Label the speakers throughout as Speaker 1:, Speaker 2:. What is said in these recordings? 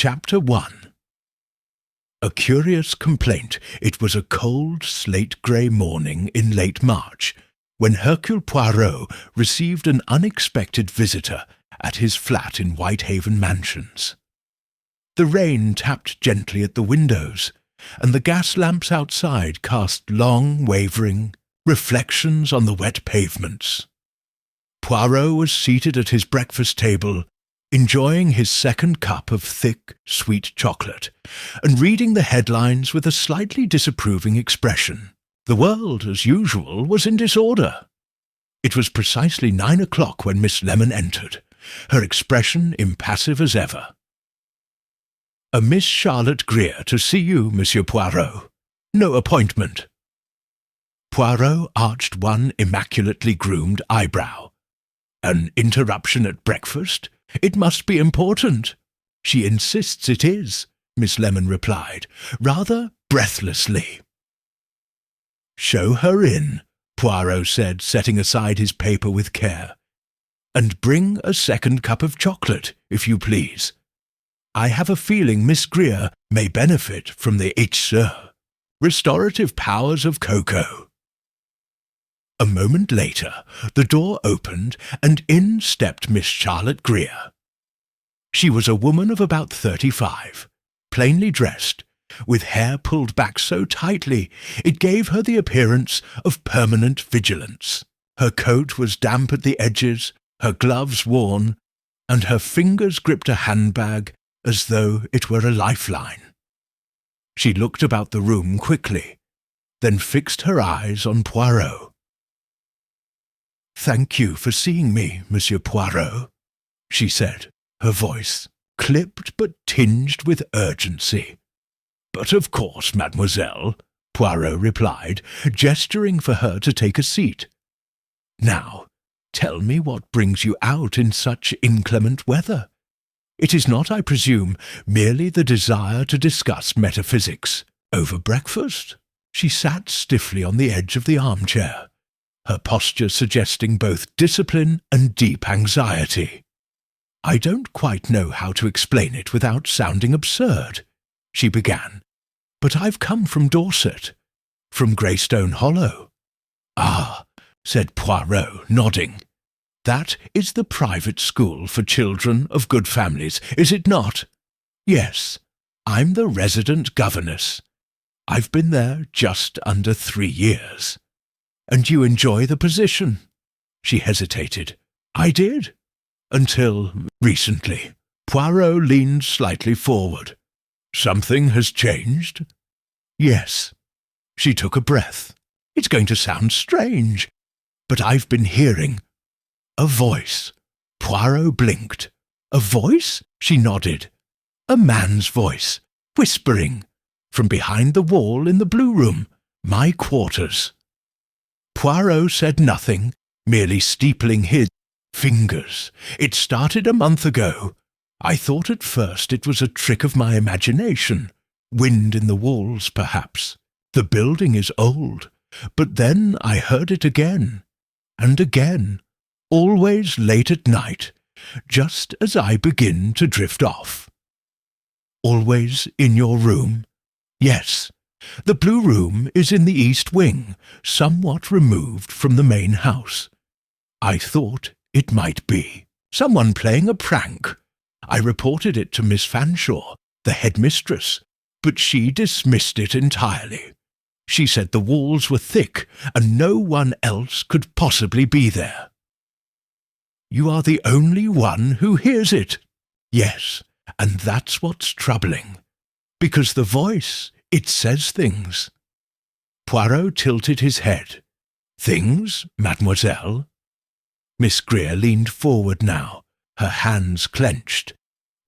Speaker 1: Chapter 1. A curious complaint. It was a cold, slate-grey morning in late March, when Hercule Poirot received an unexpected visitor at his flat in Whitehaven Mansions. The rain tapped gently at the windows, and the gas lamps outside cast long, wavering reflections on the wet pavements. Poirot was seated at his breakfast table, enjoying his second cup of thick, sweet chocolate, and reading the headlines with a slightly disapproving expression. The world, as usual, was in disorder. It was precisely 9 o'clock when Miss Lemon entered, her expression impassive as ever. "A Miss Charlotte Greer to see you, Monsieur Poirot. No appointment." Poirot arched one immaculately groomed eyebrow. "An interruption at breakfast? It must be important." "She insists it is," Miss Lemon replied, rather breathlessly. "Show her in," Poirot said, setting aside his paper with care. "And bring a second cup of chocolate, if you please. I have a feeling Miss Greer may benefit from the restorative powers of cocoa." A moment later, the door opened, and in stepped Miss Charlotte Greer. She was a woman of about 35, plainly dressed, with hair pulled back so tightly it gave her the appearance of permanent vigilance. Her coat was damp at the edges, her gloves worn, and her fingers gripped a handbag as though it were a lifeline. She looked about the room quickly, then fixed her eyes on Poirot. "Thank you for seeing me, Monsieur Poirot," she said, her voice clipped but tinged with urgency. "But of course, mademoiselle," Poirot replied, gesturing for her to take a seat. "Now, tell me what brings you out in such inclement weather. It is not, I presume, merely the desire to discuss metaphysics over breakfast?" She sat stiffly on the edge of the armchair, her posture suggesting both discipline and deep anxiety. "I don't quite know how to explain it without sounding absurd," she began, "but I've come from Dorset, from Greystone Hollow." "Ah," said Poirot, nodding. "That is the private school for children of good families, is it not?" "Yes, I'm the resident governess. I've been there just under 3 years." "And you enjoy the position?" She hesitated. "I did, until recently." Poirot leaned slightly forward. "Something has changed?" "Yes." She took a breath. "It's going to sound strange, but I've been hearing a voice." Poirot blinked. "A voice?" She nodded. "A man's voice, whispering, from behind the wall in the blue room, my quarters." Poirot said nothing, merely steepling his fingers. "It started a month ago. I thought at first it was a trick of my imagination. Wind in the walls, perhaps. The building is old. But then I heard it again, and again, always late at night, just as I begin to drift off." "Always in your room?" "Yes. The blue room is in the east wing, somewhat removed from the main house. I thought it might be someone playing a prank. I reported it to Miss Fanshawe, the headmistress, but she dismissed it entirely. She said the walls were thick and no one else could possibly be there." "You are the only one who hears it." "Yes, and that's what's troubling, because the voice, it says things." Poirot tilted his head. "Things, mademoiselle?" Miss Greer leaned forward now, her hands clenched.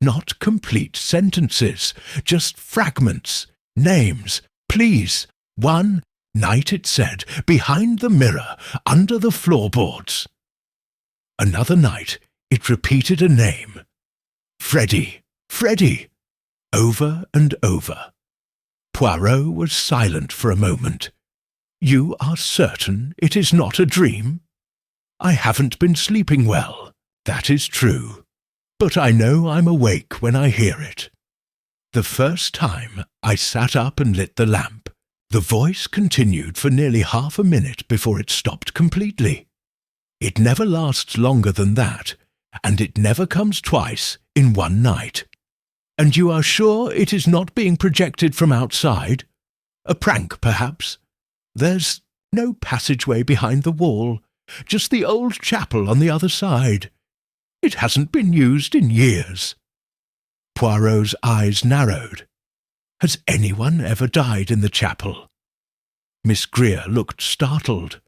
Speaker 1: "Not complete sentences, just fragments, names, please. One night, it said, behind the mirror, under the floorboards. Another night, it repeated a name. Freddy, Freddy, over and over." Poirot was silent for a moment. "You are certain it is not a dream?" "I haven't been sleeping well, that is true, but I know I'm awake when I hear it." The first time I sat up and lit the lamp, the voice continued for nearly half a minute before it stopped completely. It never lasts longer than that, and it never comes twice in one night. And you are sure it is not being projected from outside? A prank, perhaps? There's no passageway behind the wall, just the old chapel on the other side. It hasn't been used in years." Poirot's eyes narrowed. "Has anyone ever died in the chapel?" Miss Greer looked startled.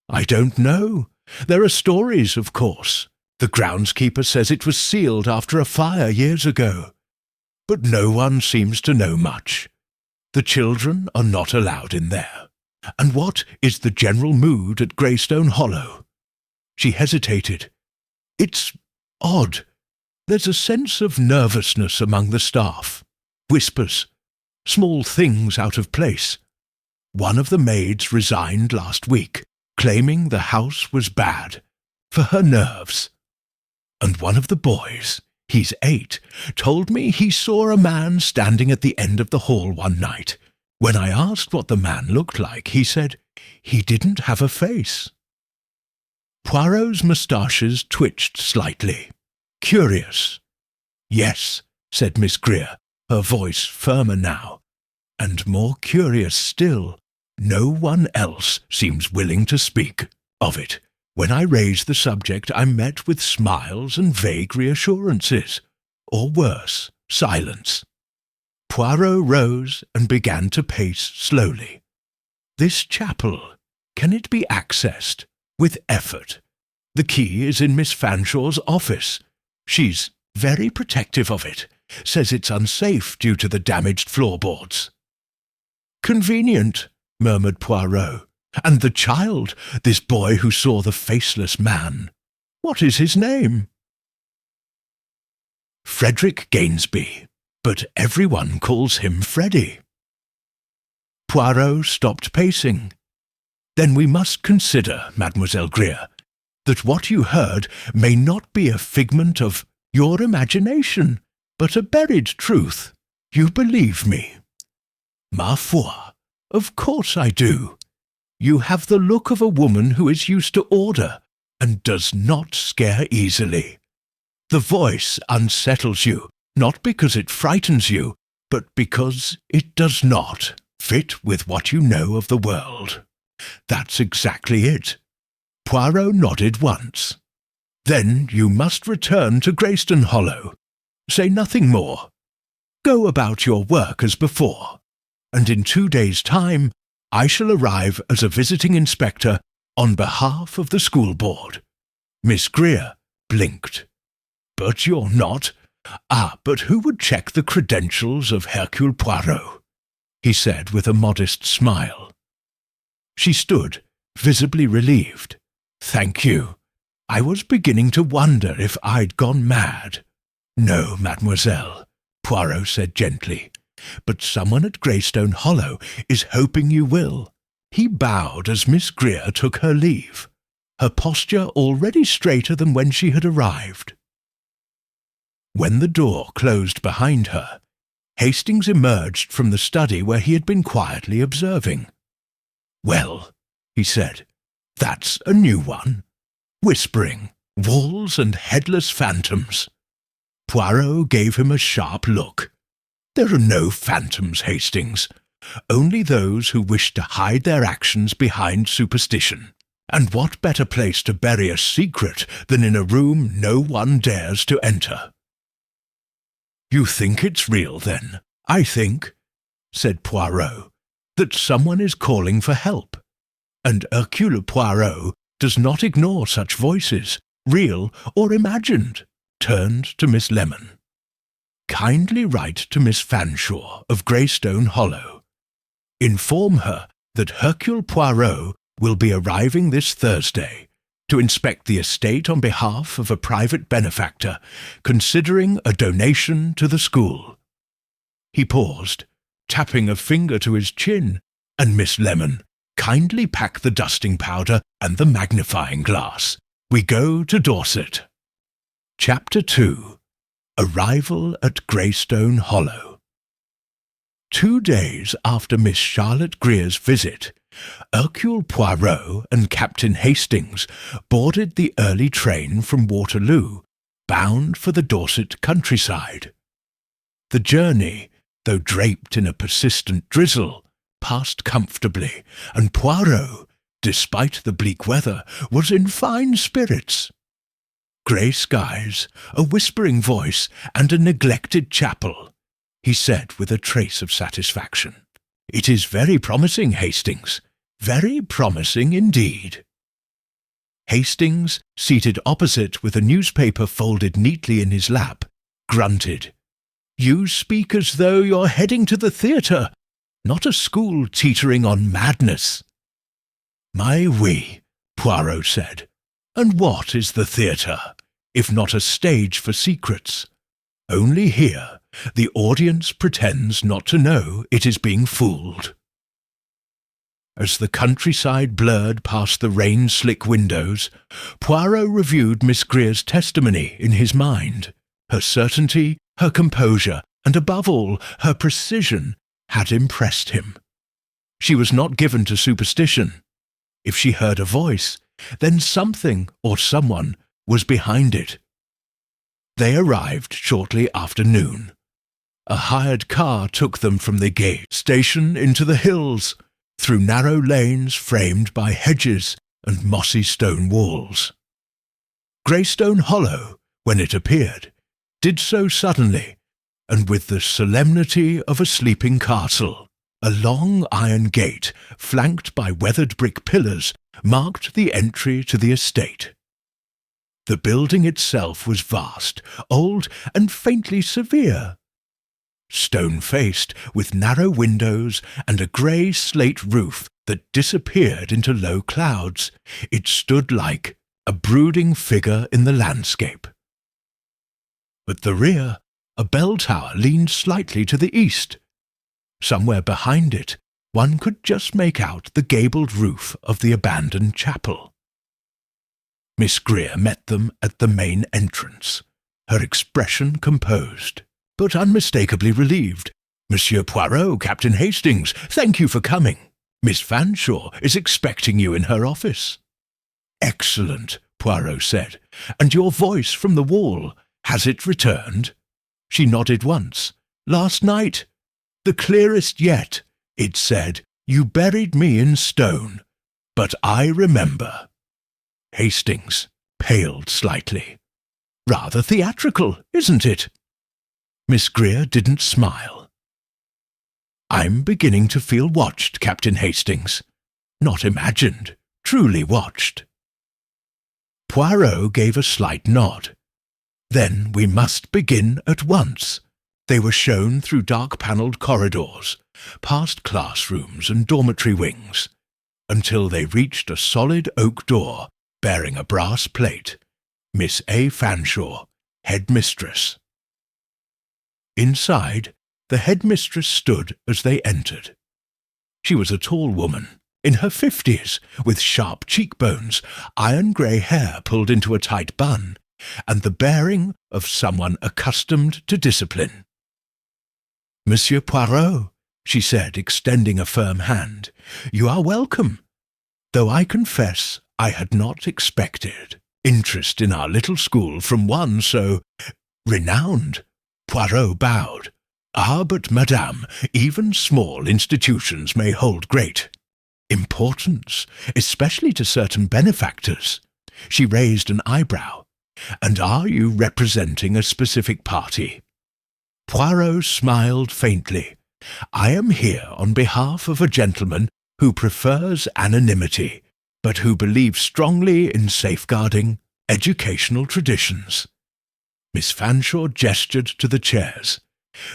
Speaker 1: "I don't know. There are stories, of course. The groundskeeper says it was sealed after a fire years ago. But no one seems to know much. The children are not allowed in there. And what is the general mood at Greystone Hollow?" She hesitated. "It's odd. There's a sense of nervousness among the staff. Whispers. Small things out of place. One of the maids resigned last week, claiming the house was bad, for her nerves. And one of the boys, he's 8, told me he saw a man standing at the end of the hall one night. When I asked what the man looked like, he said he didn't have a face." Poirot's moustaches twitched slightly. "Curious." "Yes," said Miss Greer, her voice firmer now. "And more curious still, no one else seems willing to speak of it. When I raised the subject, I'm met with smiles and vague reassurances, or worse, silence." Poirot rose and began to pace slowly. "This chapel, can it be accessed?" "With effort. The key is in Miss Fanshaw's office. She's very protective of it, says it's unsafe due to the damaged floorboards." "Convenient," murmured Poirot. "And the child, this boy who saw the faceless man. What is his name?" "Frederick Gainsby, but everyone calls him Freddy." Poirot stopped pacing. "Then we must consider, Mademoiselle Greer, that what you heard may not be a figment of your imagination, but a buried truth. You believe me?" "Ma foi, of course I do. You have the look of a woman who is used to order and does not scare easily. The voice unsettles you, not because it frightens you, but because it does not fit with what you know of the world. That's exactly it." Poirot nodded once. "Then you must return to Greystone Hollow. Say nothing more. Go about your work as before, and in 2 days' time I shall arrive as a visiting inspector on behalf of the school board." Miss Greer blinked. "But you're not. But who would check the credentials of Hercule Poirot?" he said with a modest smile. She stood, visibly relieved. "Thank you. I was beginning to wonder if I'd gone mad." "No, mademoiselle," Poirot said gently, "but someone at Greystone Hollow is hoping you will." He bowed as Miss Greer took her leave, her posture already straighter than when she had arrived. When the door closed behind her, Hastings emerged from the study where he had been quietly observing. "Well," he said, "that's a new one. Whispering, walls and headless phantoms." Poirot gave him a sharp look. "There are no phantoms, Hastings. Only those who wish to hide their actions behind superstition. And what better place to bury a secret than in a room no one dares to enter?" "You think it's real, then?" "I think," said Poirot, "that someone is calling for help. And Hercule Poirot does not ignore such voices, real or imagined." Turned to Miss Lemon. "Kindly write to Miss Fanshawe of Greystone Hollow. Inform her that Hercule Poirot will be arriving this Thursday to inspect the estate on behalf of a private benefactor, considering a donation to the school." He paused, tapping a finger to his chin, and Miss Lemon, kindly pack the dusting powder and the magnifying glass. We go to Dorset. Chapter 2. Arrival at Greystone Hollow. 2 days after Miss Charlotte Greer's visit, Hercule Poirot and Captain Hastings boarded the early train from Waterloo, bound for the Dorset countryside. The journey, though draped in a persistent drizzle, passed comfortably, and Poirot, despite the bleak weather, was in fine spirits. Grey skies, a whispering voice, and a neglected chapel, he said with a trace of satisfaction. "It is very promising, Hastings. Very promising indeed." Hastings, seated opposite with a newspaper folded neatly in his lap, grunted. "You speak as though you're heading to the theatre, not a school teetering on madness." "My oui," Poirot said. "And what is the theatre, if not a stage for secrets? Only here the audience pretends not to know it is being fooled." As the countryside blurred past the rain-slick windows, Poirot reviewed Miss Greer's testimony in his mind. Her certainty, her composure, and above all, her precision had impressed him. She was not given to superstition. If she heard a voice, then something or someone was behind it. They arrived shortly after noon. A hired car took them from the gate station into the hills, through narrow lanes framed by hedges and mossy stone walls. Greystone Hollow, when it appeared, did so suddenly, and with the solemnity of a sleeping castle. A long iron gate, flanked by weathered brick pillars, marked the entry to the estate. The building itself was vast, old, and faintly severe. Stone-faced, with narrow windows and a grey slate roof that disappeared into low clouds, it stood like a brooding figure in the landscape. At the rear, a bell tower leaned slightly to the east. Somewhere behind it, one could just make out the gabled roof of the abandoned chapel. Miss Greer met them at the main entrance, her expression composed, but unmistakably relieved. "Monsieur Poirot, Captain Hastings, thank you for coming. Miss Fanshawe is expecting you in her office." "Excellent," Poirot said. "And your voice from the wall, has it returned?" She nodded once. "Last night, the clearest yet, it said, 'You buried me in stone, but I remember.'" Hastings paled slightly. "Rather theatrical, isn't it?" Miss Greer didn't smile. "I'm beginning to feel watched, Captain Hastings. Not imagined, truly watched." Poirot gave a slight nod. "Then we must begin at once." They were shown through dark-panelled corridors, past classrooms and dormitory wings, until they reached a solid oak door bearing a brass plate, "Miss A. Fanshawe, Headmistress." Inside, the headmistress stood as they entered. She was a tall woman, in her 50s, with sharp cheekbones, iron-grey hair pulled into a tight bun, and the bearing of someone accustomed to discipline. "Monsieur Poirot," she said, extending a firm hand, "you are welcome, though I confess I had not expected interest in our little school from one so renowned." Poirot bowed. "Ah, but madame, even small institutions may hold great importance, especially to certain benefactors." She raised an eyebrow. "And are you representing a specific party?" Poirot smiled faintly. "I am here on behalf of a gentleman who prefers anonymity, but who believes strongly in safeguarding educational traditions." Miss Fanshawe gestured to the chairs.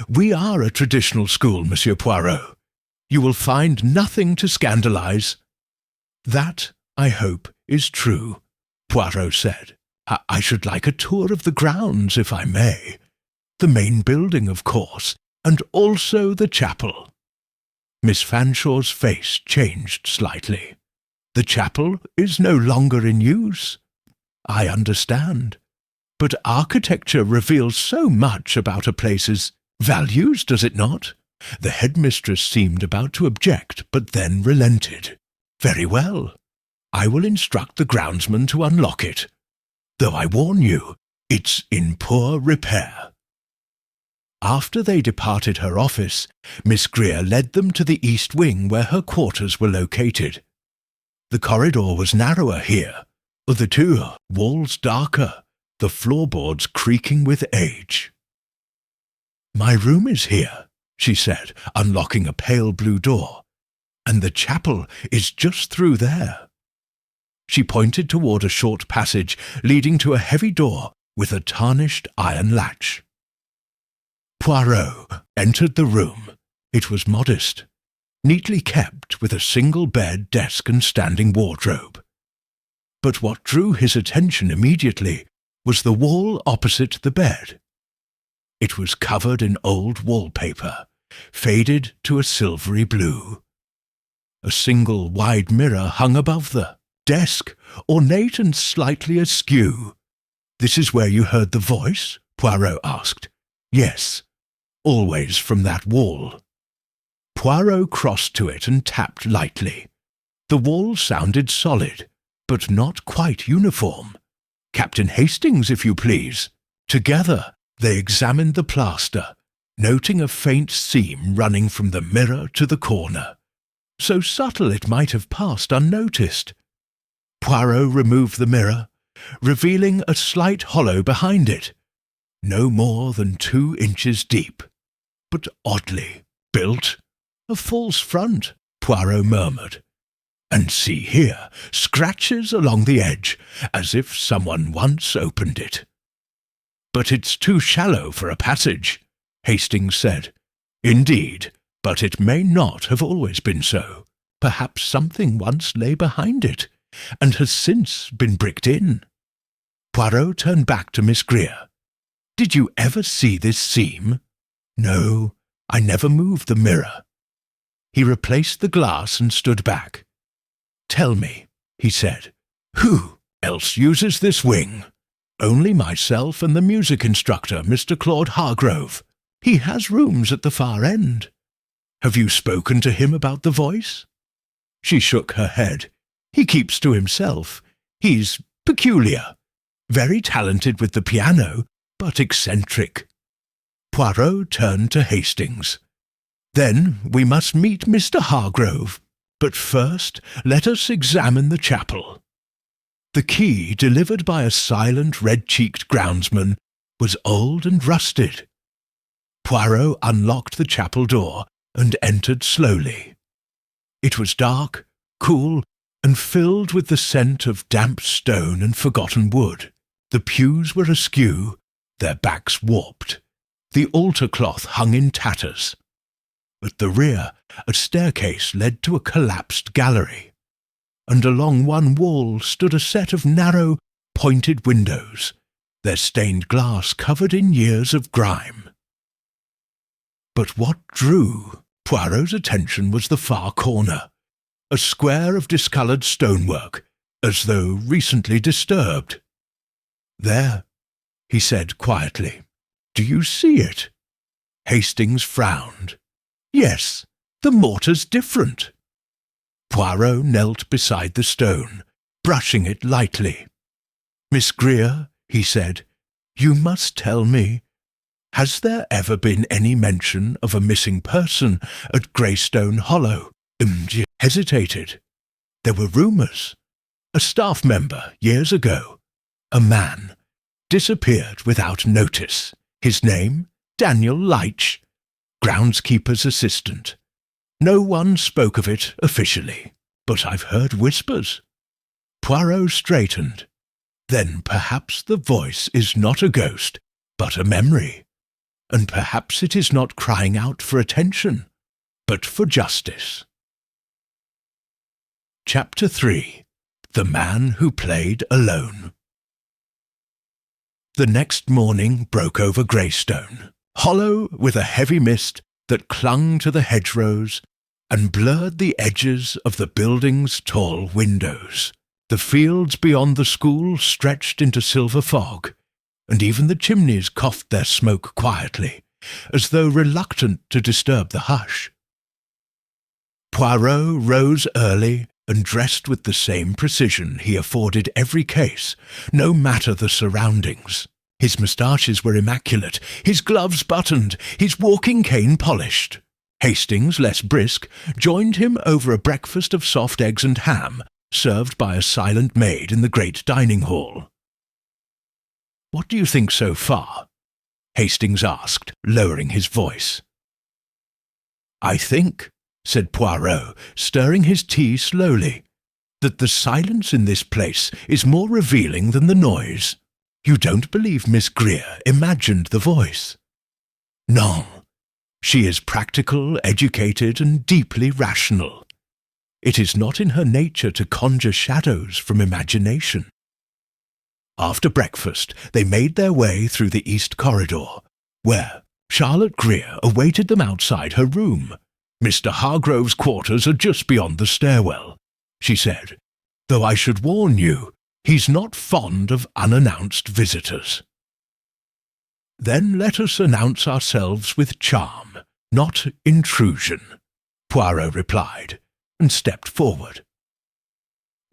Speaker 1: "We are a traditional school, Monsieur Poirot. You will find nothing to scandalize." "That, I hope, is true," Poirot said. I should like a tour of the grounds, if I may. The main building, of course, and also the chapel." Miss Fanshawe's face changed slightly. "The chapel is no longer in use." "I understand. But architecture reveals so much about a place's values, does it not? The headmistress seemed about to object, but then relented. "Very well. I will instruct the groundsman to unlock it. Though I warn you, it's in poor repair." After they departed her office, Miss Greer led them to the east wing where her quarters were located. The corridor was narrower here, the walls darker, the floorboards creaking with age. "My room is here," she said, unlocking a pale blue door, "and the chapel is just through there." She pointed toward a short passage leading to a heavy door with a tarnished iron latch. Poirot entered the room. It was modest, neatly kept with a single bed, desk and standing wardrobe. But what drew his attention immediately was the wall opposite the bed. It was covered in old wallpaper, faded to a silvery blue. A single wide mirror hung above the desk, ornate and slightly askew. "This is where you heard the voice?" Poirot asked. "Yes, always from that wall." Poirot crossed to it and tapped lightly. The wall sounded solid, but not quite uniform. "Captain Hastings, if you please." Together they examined the plaster, noting a faint seam running from the mirror to the corner, so subtle it might have passed unnoticed. Poirot removed the mirror, revealing a slight hollow behind it, no more than 2 inches deep, but oddly built. "A false front," Poirot murmured. "And see here, scratches along the edge, as if someone once opened it." "But it's too shallow for a passage," Hastings said. "Indeed, but it may not have always been so. Perhaps something once lay behind it, and has since been bricked in." Poirot turned back to Miss Greer. "Did you ever see this seam?" "No, I never moved the mirror." He replaced the glass and stood back. "Tell me," he said, "who else uses this wing?" "Only myself and the music instructor, Mr. Claude Hargrove. He has rooms at the far end." "Have you spoken to him about the voice?" She shook her head. "He keeps to himself. He's peculiar. Very talented with the piano, but eccentric." Poirot turned to Hastings. "Then we must meet Mr. Hargrove. But first let us examine the chapel." The key, delivered by a silent, red-cheeked groundsman, was old and rusted. Poirot unlocked the chapel door and entered slowly. It was dark, cool, and filled with the scent of damp stone and forgotten wood. The pews were askew, their backs warped. The altar cloth hung in tatters. At the rear, a staircase led to a collapsed gallery, and along one wall stood a set of narrow, pointed windows, their stained glass covered in years of grime. But what drew Poirot's attention was the far corner, a square of discoloured stonework, as though recently disturbed. "There," he said quietly. "Do you see it?" Hastings frowned. "Yes, the mortar's different." Poirot knelt beside the stone, brushing it lightly. "Miss Greer," he said, "you must tell me, has there ever been any mention of a missing person at Greystone Hollow?" She hesitated. "There were rumours. A staff member, years ago, a man, disappeared without notice. His name, Daniel Leitch, groundskeeper's assistant. No one spoke of it officially, but I've heard whispers." Poirot straightened. "Then perhaps the voice is not a ghost, but a memory, and perhaps it is not crying out for attention, but for justice." Chapter 3. The Man Who Played Alone. The next morning broke over Greystone, hollow with a heavy mist that clung to the hedgerows and blurred the edges of the building's tall windows. The fields beyond the school stretched into silver fog, and even the chimneys coughed their smoke quietly, as though reluctant to disturb the hush. Poirot rose early and dressed with the same precision he afforded every case, no matter the surroundings. His moustaches were immaculate, his gloves buttoned, his walking cane polished. Hastings, less brisk, joined him over a breakfast of soft eggs and ham, served by a silent maid in the great dining hall. "What do you think so far?" Hastings asked, lowering his voice. "I think," said Poirot, stirring his tea slowly, "that the silence in this place is more revealing than the noise. You don't believe Miss Greer imagined the voice? Non. She is practical, educated, and deeply rational. It is not in her nature to conjure shadows from imagination." After breakfast, they made their way through the east corridor, where Charlotte Greer awaited them outside her room. "Mr. Hargrove's quarters are just beyond the stairwell," she said, "though I should warn you, he's not fond of unannounced visitors." "Then let us announce ourselves with charm, not intrusion," Poirot replied, and stepped forward.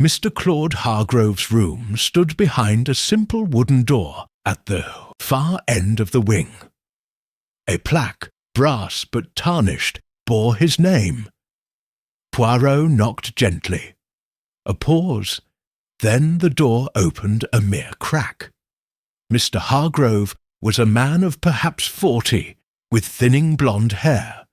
Speaker 1: Mr. Claude Hargrove's room stood behind a simple wooden door at the far end of the wing. A plaque, brass but tarnished, bore his name. Poirot knocked gently. A pause. Then the door opened a mere crack. Mr. Hargrove was a man of perhaps 40, with thinning blonde hair,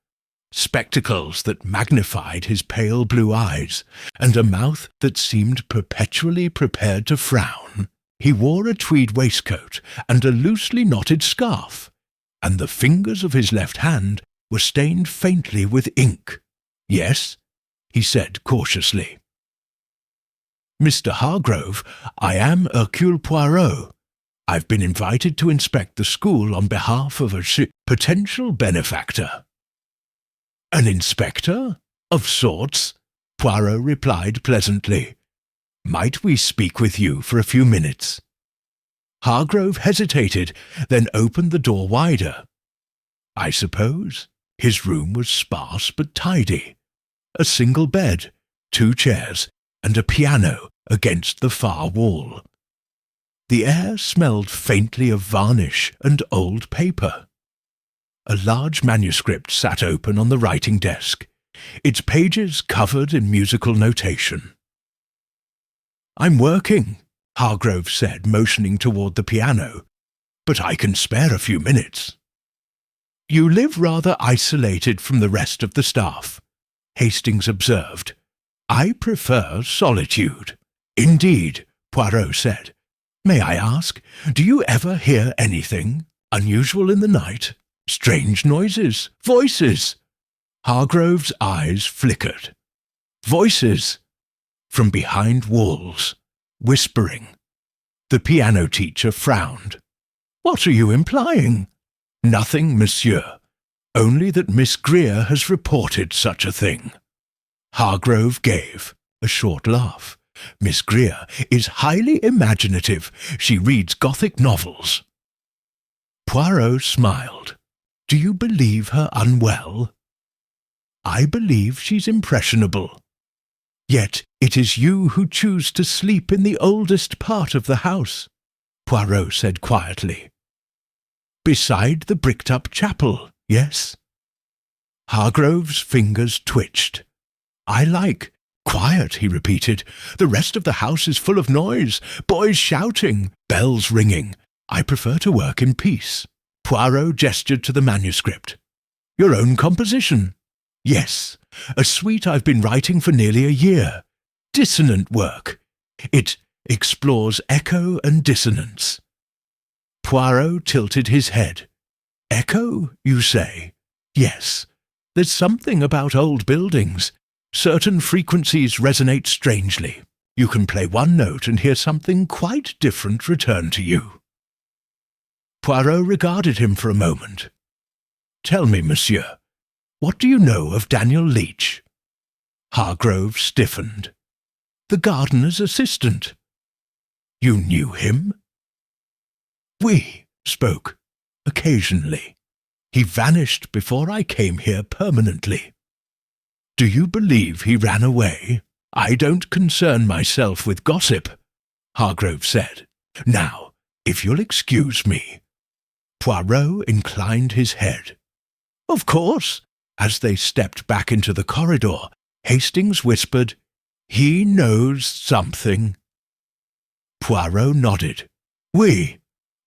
Speaker 1: spectacles that magnified his pale blue eyes, and a mouth that seemed perpetually prepared to frown. He wore a tweed waistcoat and a loosely knotted scarf, and the fingers of his left hand were stained faintly with ink. "Yes," he said cautiously. "Mr. Hargrove, I am Hercule Poirot. I've been invited to inspect the school on behalf of a potential benefactor." "An inspector? Of sorts," Poirot replied pleasantly. "Might we speak with you for a few minutes?" Hargrove hesitated, then opened the door wider. I suppose. His room was sparse but tidy. A single bed, 2 chairs, and a piano against the far wall. The air smelled faintly of varnish and old paper. A large manuscript sat open on the writing desk, its pages covered in musical notation. "I'm working," Hargrove said, motioning toward the piano, "but I can spare a few minutes." "You live rather isolated from the rest of the staff," Hastings observed. "I prefer solitude." "Indeed," Poirot said. "May I ask, do you ever hear anything unusual in the night? Strange noises? Voices?" Hargrove's eyes flickered. "Voices! From behind walls, whispering." The piano teacher frowned. "What are you implying?" "Nothing, monsieur. Only that Miss Greer has reported such a thing." Hargrove gave a short laugh. "Miss Greer is highly imaginative. She reads Gothic novels." Poirot smiled. "Do you believe her unwell?" "I believe she's impressionable." "Yet it is you who choose to sleep in the oldest part of the house," Poirot said quietly. "Beside the bricked-up chapel, yes?" Hargrove's fingers twitched. "I like quiet," he repeated. "The rest of the house is full of noise, boys shouting, bells ringing. I prefer to work in peace." Poirot gestured to the manuscript. "Your own composition?" "Yes, a suite I've been writing for nearly a year. Dissonant work. It explores echo and dissonance." Poirot tilted his head. "Echo, you say?" "Yes. There's something about old buildings. Certain frequencies resonate strangely. You can play one note and hear something quite different return to you." Poirot regarded him for a moment. "Tell me, monsieur, what do you know of Daniel Leach?" Hargrove stiffened. "The gardener's assistant." "You knew him?" "We spoke occasionally. He vanished before I came here permanently." "Do you believe he ran away? I don't concern myself with gossip," Hargrove said. "Now, if you'll excuse me." Poirot inclined his head. "Of course." As they stepped back into the corridor, Hastings whispered, "He knows something." Poirot nodded. "Oui,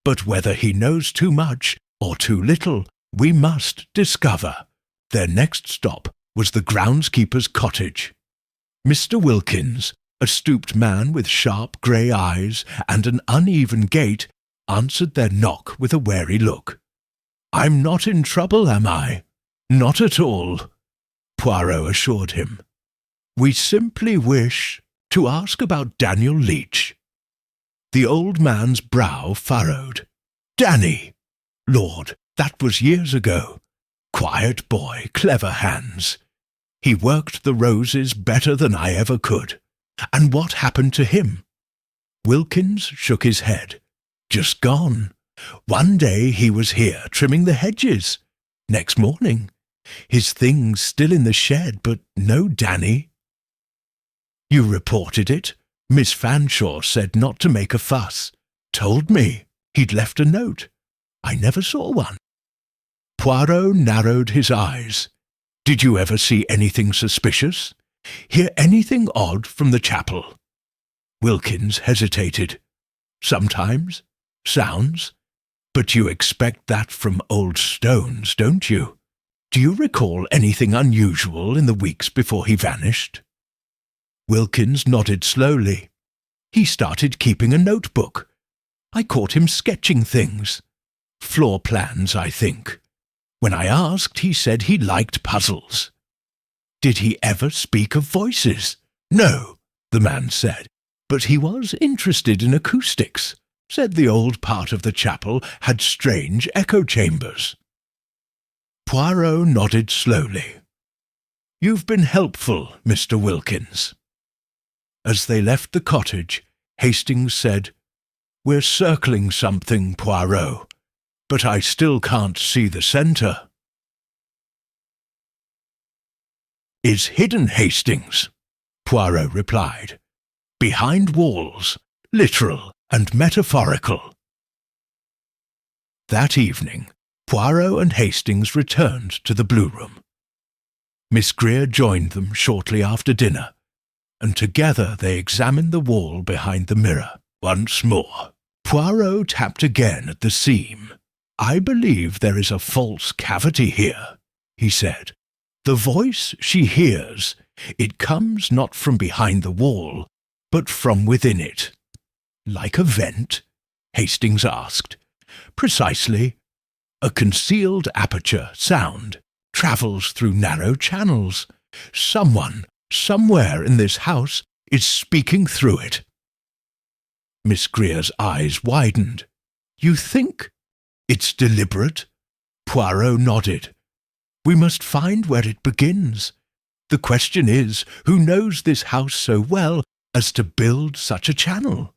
Speaker 1: but whether he knows too much or too little, we must discover." Their next stop was the groundskeeper's cottage. Mr. Wilkins, a stooped man with sharp grey eyes and an uneven gait, answered their knock with a wary look. "I'm not in trouble, am I?" "Not at all," Poirot assured him. "We simply wish to ask about Daniel Leach." The old man's brow furrowed. "Danny! Lord, that was years ago. Quiet boy, clever hands. He worked the roses better than I ever could. And what happened to him?" Wilkins shook his head. "Just gone. One day he was here trimming the hedges. Next morning, his things still in the shed, but no Danny." "You reported it? Miss Fanshawe said not to make a fuss. Told me he'd left a note. I never saw one." Poirot narrowed his eyes. "Did you ever see anything suspicious? Hear anything odd from the chapel?" Wilkins hesitated. "Sometimes. Sounds. But you expect that from old stones, don't you? Do you recall anything unusual in the weeks before he vanished?" Wilkins nodded slowly. "He started keeping a notebook. I caught him sketching things. Floor plans, I think. When I asked, he said he liked puzzles." "Did he ever speak of voices?" "No," the man said, "but he was interested in acoustics. Said the old part of the chapel had strange echo chambers." Poirot nodded slowly. "You've been helpful, Mr. Wilkins." As they left the cottage, Hastings said, "We're circling something, Poirot, but I still can't see the centre." "Is hidden, Hastings," Poirot replied. "Behind walls, literal and metaphorical." That evening, Poirot and Hastings returned to the Blue Room. Miss Greer joined them shortly after dinner, and together they examined the wall behind the mirror once more. Poirot tapped again at the seam. "I believe there is a false cavity here," he said. "The voice she hears, it comes not from behind the wall, but from within it." "Like a vent?" Hastings asked. "Precisely. A concealed aperture, sound, travels through narrow channels. Someone, somewhere in this house, is speaking through it." Miss Greer's eyes widened. "You think it's deliberate?" Poirot nodded. "We must find where it begins. The question is, who knows this house so well as to build such a channel?"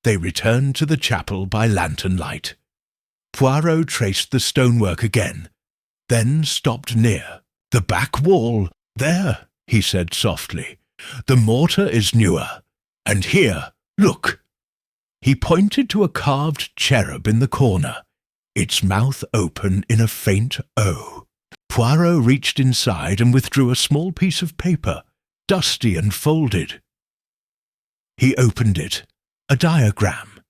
Speaker 1: They returned to the chapel by lantern light. Poirot traced the stonework again, then stopped near. "The back wall, there," he said softly. "The mortar is newer. And here, look." He pointed to a carved cherub in the corner, its mouth open in a faint O. Poirot reached inside and withdrew a small piece of paper, dusty and folded. He opened it. A diagram,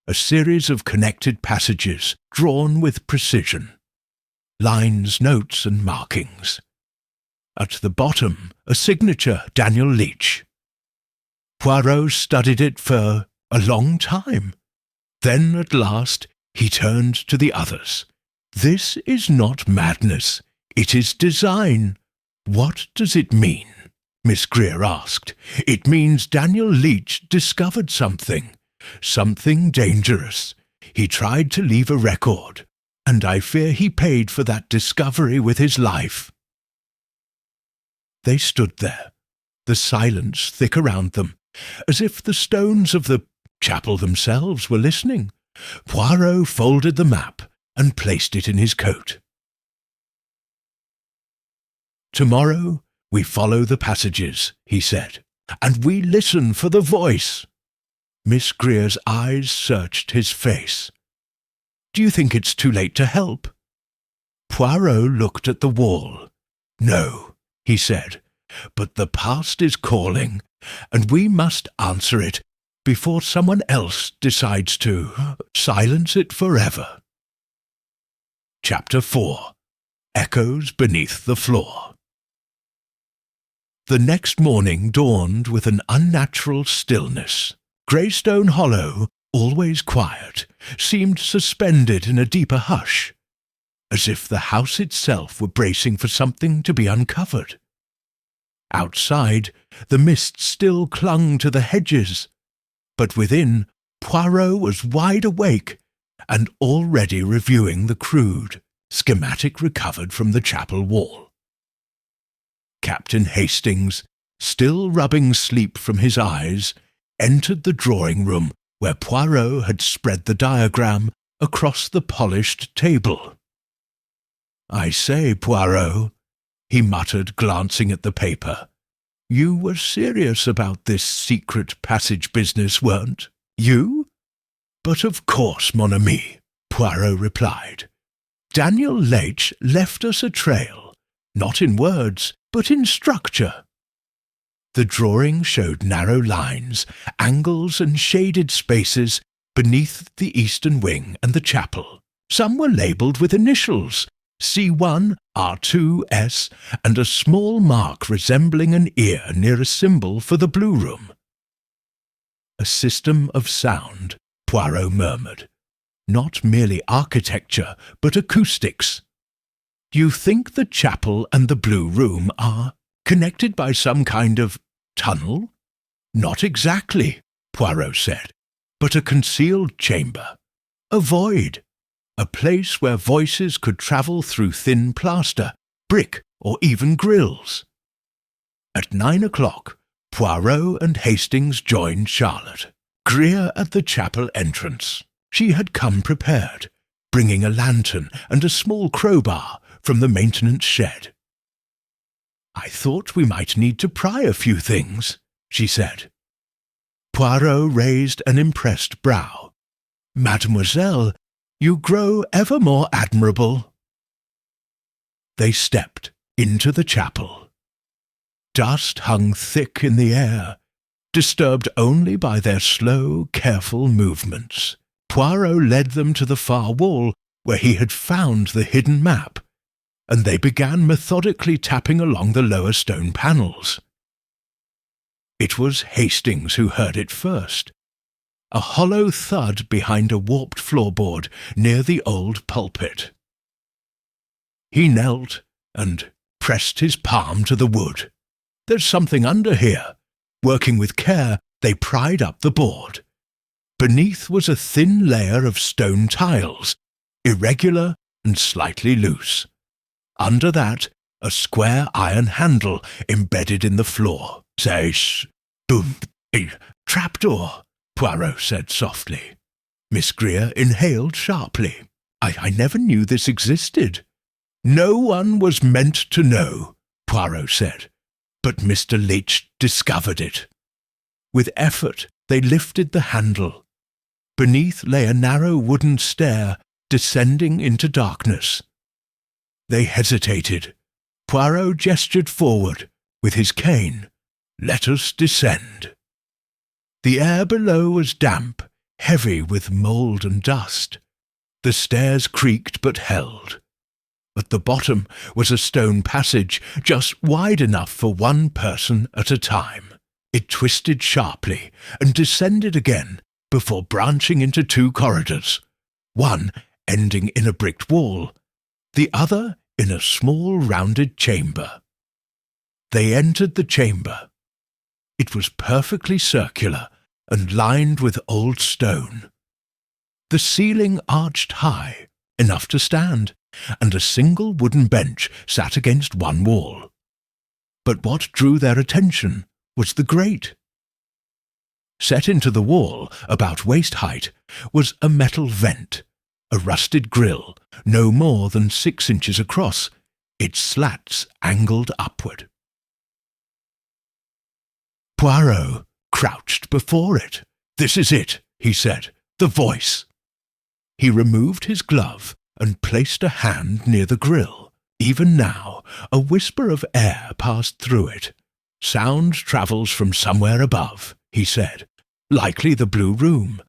Speaker 1: a series of connected passages drawn with precision. Lines, notes, and markings. At the bottom, a signature, Daniel Leach. Poirot studied it for a long time. Then, at last, he turned to the others. "This is not madness. It is design." "What does it mean?" Miss Greer asked. "It means Daniel Leach discovered something dangerous. He tried to leave a record, and I fear he paid for that discovery with his life." They stood there, the silence thick around them, as if the stones of the chapel themselves were listening. Poirot folded the map and placed it in his coat. "Tomorrow we follow the passages," he said, "and we listen for the voice." Miss Greer's eyes searched his face. "Do you think it's too late to help?" Poirot looked at the wall. "No," he said, "but the past is calling, and we must answer it before someone else decides to silence it forever." Chapter 4. Echoes Beneath the Floor. The next morning dawned with an unnatural stillness. Greystone Hollow, always quiet, seemed suspended in a deeper hush, as if the house itself were bracing for something to be uncovered. Outside, the mist still clung to the hedges, but within, Poirot was wide awake and already reviewing the crude schematic recovered from the chapel wall. Captain Hastings, still rubbing sleep from his eyes, entered the drawing-room where Poirot had spread the diagram across the polished table. "I say, Poirot," he muttered, glancing at the paper, "you were serious about this secret passage business, weren't you?" "But of course, mon ami," Poirot replied. "Daniel Leitch left us a trail, not in words, but in structure." The drawing showed narrow lines, angles and shaded spaces beneath the eastern wing and the chapel. Some were labelled with initials, C1, R2, S, and a small mark resembling an ear near a symbol for the blue room. "A system of sound," Poirot murmured. "Not merely architecture, but acoustics. You think the chapel and the blue room are connected by some kind of tunnel?" "Not exactly," Poirot said, "but a concealed chamber, a void, a place where voices could travel through thin plaster, brick, or even grills." At 9 o'clock, Poirot and Hastings joined Charlotte, Greer at the chapel entrance. She had come prepared, bringing a lantern and a small crowbar from the maintenance shed. "I thought we might need to pry a few things," she said. Poirot raised an impressed brow. "Mademoiselle, you grow ever more admirable." They stepped into the chapel. Dust hung thick in the air, disturbed only by their slow, careful movements. Poirot led them to the far wall where he had found the hidden map, and they began methodically tapping along the lower stone panels. It was Hastings who heard it first, a hollow thud behind a warped floorboard near the old pulpit. He knelt and pressed his palm to the wood. "There's something under here." Working with care, they pried up the board. Beneath was a thin layer of stone tiles, irregular and slightly loose. Under that, a square iron handle embedded in the floor. "Say, boom, trapdoor," Poirot said softly. Miss Greer inhaled sharply. I never knew this existed." "No one was meant to know," Poirot said, "but Mr. Leitch discovered it." With effort, they lifted the handle. Beneath lay a narrow wooden stair descending into darkness. They hesitated. Poirot gestured forward with his cane. "Let us descend." The air below was damp, heavy with mould and dust. The stairs creaked but held. At the bottom was a stone passage just wide enough for one person at a time. It twisted sharply and descended again before branching into two corridors, one ending in a bricked wall, the other in a small rounded chamber. They entered the chamber. It was perfectly circular and lined with old stone. The ceiling arched high, enough to stand, and a single wooden bench sat against one wall. But what drew their attention was the grate. Set into the wall, about waist height, was a metal vent, a rusted grille, no more than 6 inches across, its slats angled upward. Poirot crouched before it. "This is it," he said, "the voice." He removed his glove and placed a hand near the grille. Even now, a whisper of air passed through it. "Sound travels from somewhere above," he said. "Likely the Blue Room.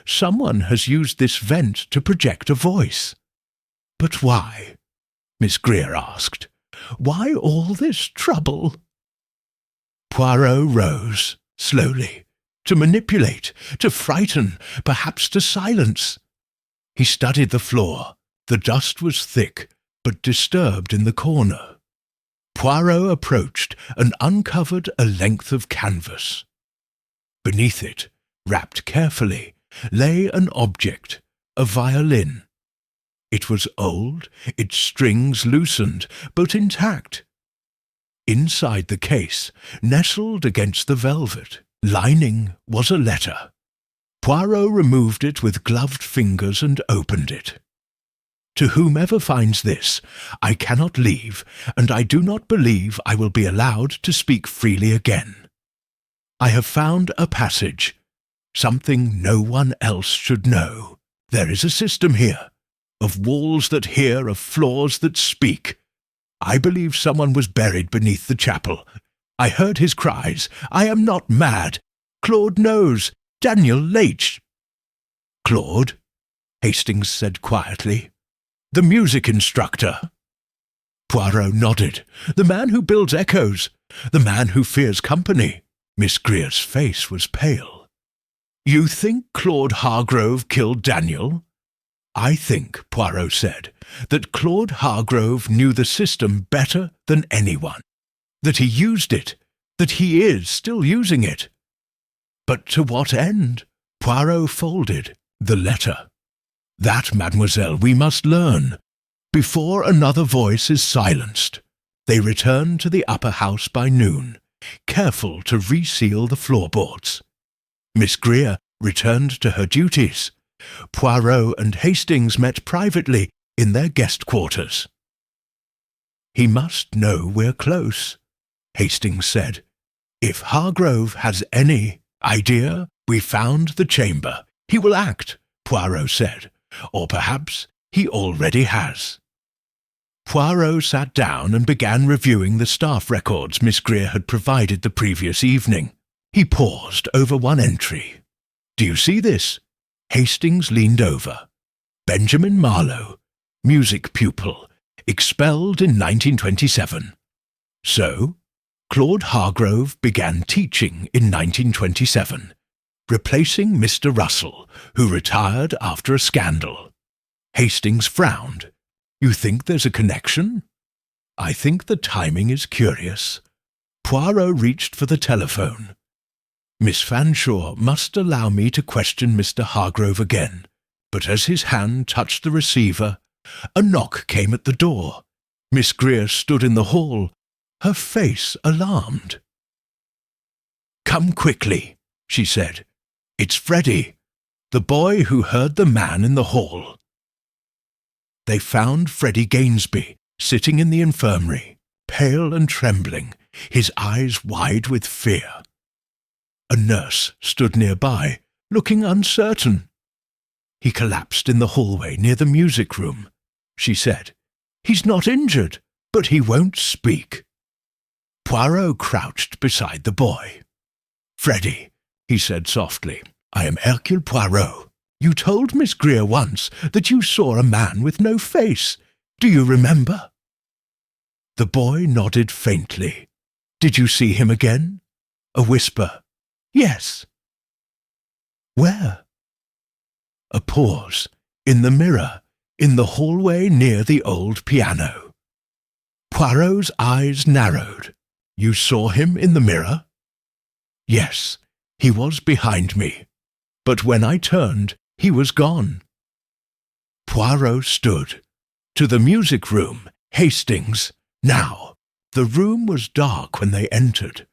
Speaker 1: Someone has used this vent to project a voice." "But why?" Miss Greer asked. "Why all this trouble?" Poirot rose, slowly, to manipulate, to frighten, perhaps to silence. He studied the floor. The dust was thick, but disturbed in the corner. Poirot approached and uncovered a length of canvas. Beneath it, wrapped carefully, lay an object, a violin. It was old, its strings loosened, but intact. Inside the case, nestled against the velvet lining, was a letter. Poirot removed it with gloved fingers and opened it. "To whomever finds this, I cannot leave, and I do not believe I will be allowed to speak freely again. I have found a passage, something no one else should know. There is a system here, of walls that hear, of floors that speak. I believe someone was buried beneath the chapel. I heard his cries. I am not mad. Claude knows. Daniel Leitch." "Claude?" Hastings said quietly. "The music instructor." Poirot nodded. "The man who builds echoes. The man who fears company." Miss Greer's face was pale. "You think Claude Hargrove killed Daniel?" "I think," Poirot said, "that Claude Hargrove knew the system better than anyone, that he used it, that he is still using it." "But to what end?" Poirot folded the letter. "That, mademoiselle, we must learn, before another voice is silenced." They returned to the upper house by noon, careful to reseal the floorboards. Miss Greer returned to her duties. Poirot and Hastings met privately in their guest quarters. "He must know we're close," Hastings said. "If Hargrove has any idea we found the chamber, he will act," Poirot said. "Or perhaps he already has." Poirot sat down and began reviewing the staff records Miss Greer had provided the previous evening. He paused over one entry. "Do you see this?" Hastings leaned over. "Benjamin Marlowe, music pupil, expelled in 1927. So, Claude Hargrove began teaching in 1927, replacing Mr. Russell, who retired after a scandal." Hastings frowned. "You think there's a connection?" "I think the timing is curious." Poirot reached for the telephone. "Miss Fanshawe must allow me to question Mr. Hargrove again." But as his hand touched the receiver, a knock came at the door. Miss Greer stood in the hall, her face alarmed. "Come quickly," she said. "It's Freddie, the boy who heard the man in the hall." They found Freddie Gainsby sitting in the infirmary, pale and trembling, his eyes wide with fear. A nurse stood nearby, looking uncertain. "He collapsed in the hallway near the music room," she said. "He's not injured, but he won't speak." Poirot crouched beside the boy. "Freddie," he said softly, "I am Hercule Poirot. You told Miss Greer once that you saw a man with no face. Do you remember?" The boy nodded faintly. "Did you see him again?" A whisper. "Yes." "Where?" A pause. "In the mirror, in the hallway near the old piano." Poirot's eyes narrowed. "You saw him in the mirror?" "Yes, he was behind me. But when I turned, he was gone." Poirot stood. "To the music room, Hastings, now." The room was dark when they entered.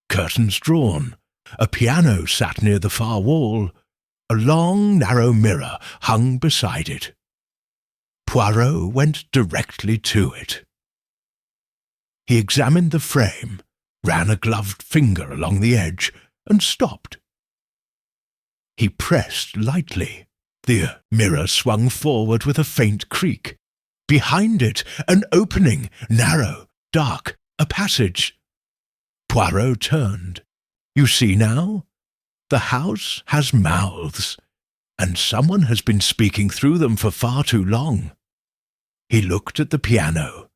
Speaker 1: Curtains drawn. A piano sat near the far wall. A long, narrow mirror hung beside it. Poirot went directly to it. He examined the frame, ran a gloved finger along the edge, and stopped. He pressed lightly. The mirror swung forward with a faint creak. Behind it, an opening, narrow, dark, a passage. Poirot turned. You see now? The house has mouths, and someone has been speaking through them for far too long. He looked at the piano,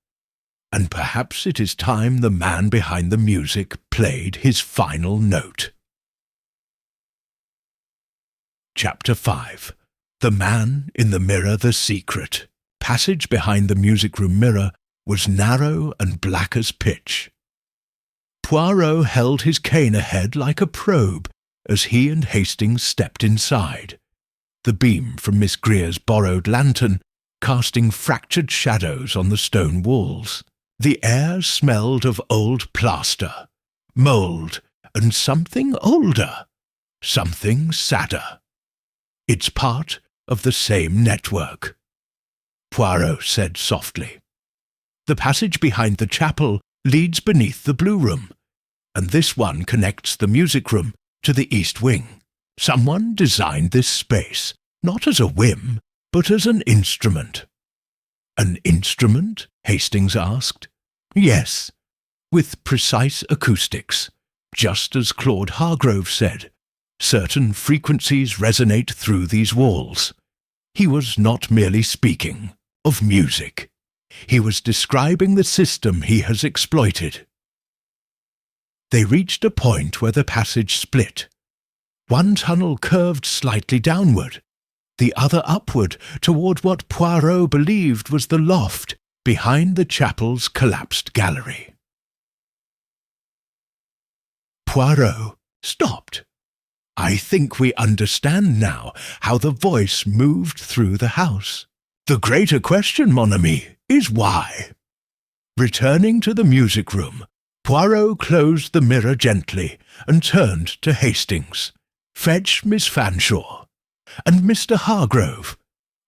Speaker 1: and perhaps it is time the man behind the music played his final note. Chapter 5. The Man in the Mirror, the Secret. Passage behind the music-room mirror was narrow and black as pitch. Poirot held his cane ahead like a probe as he and Hastings stepped inside, the beam from Miss Greer's borrowed lantern casting fractured shadows on the stone walls. The air smelled of old plaster, mould, and something older, something sadder. It's part of the same network, Poirot said softly. The passage behind the chapel leads beneath the blue room, and this one connects the music room to the east wing. Someone designed this space, not as a whim, but as an instrument. An instrument? Hastings asked. Yes, with precise acoustics, just as Claude Hargrove said. Certain frequencies resonate through these walls. He was not merely speaking of music. He was describing the system he has exploited. They reached a point where the passage split. One tunnel curved slightly downward, the other upward toward what Poirot believed was the loft behind the chapel's collapsed gallery. Poirot stopped. I think we understand now how the voice moved through the house. The greater question, mon ami, is why. Returning to the music room, Poirot closed the mirror gently and turned to Hastings. Fetch Miss Fanshawe. And Mr. Hargrove.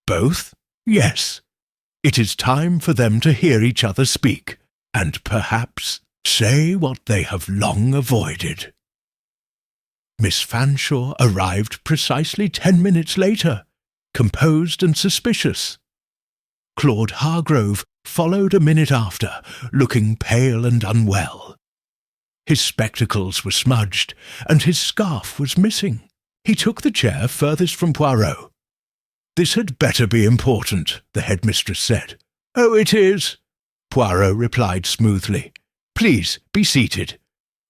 Speaker 1: Both? Yes. It is time for them to hear each other speak, and perhaps say what they have long avoided. Miss Fanshawe arrived precisely 10 minutes later, composed and suspicious. Claude Hargrove followed a minute after, looking pale and unwell. His spectacles were smudged, and his scarf was missing. He took the chair furthest from Poirot. This had better be important, the headmistress said. Oh, it is, Poirot replied smoothly. Please be seated.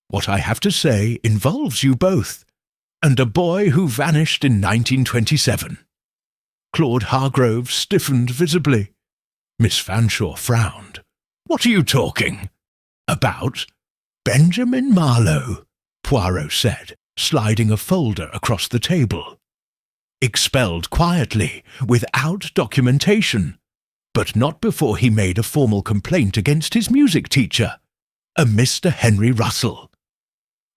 Speaker 1: What I have to say involves you both, and a boy who vanished in 1927. Claude Hargrove stiffened visibly. Miss Fanshawe frowned. What are you talking about? Benjamin Marlowe, Poirot said, sliding a folder across the table. Expelled quietly, without documentation, but not before he made a formal complaint against his music teacher, a Mr. Henry Russell.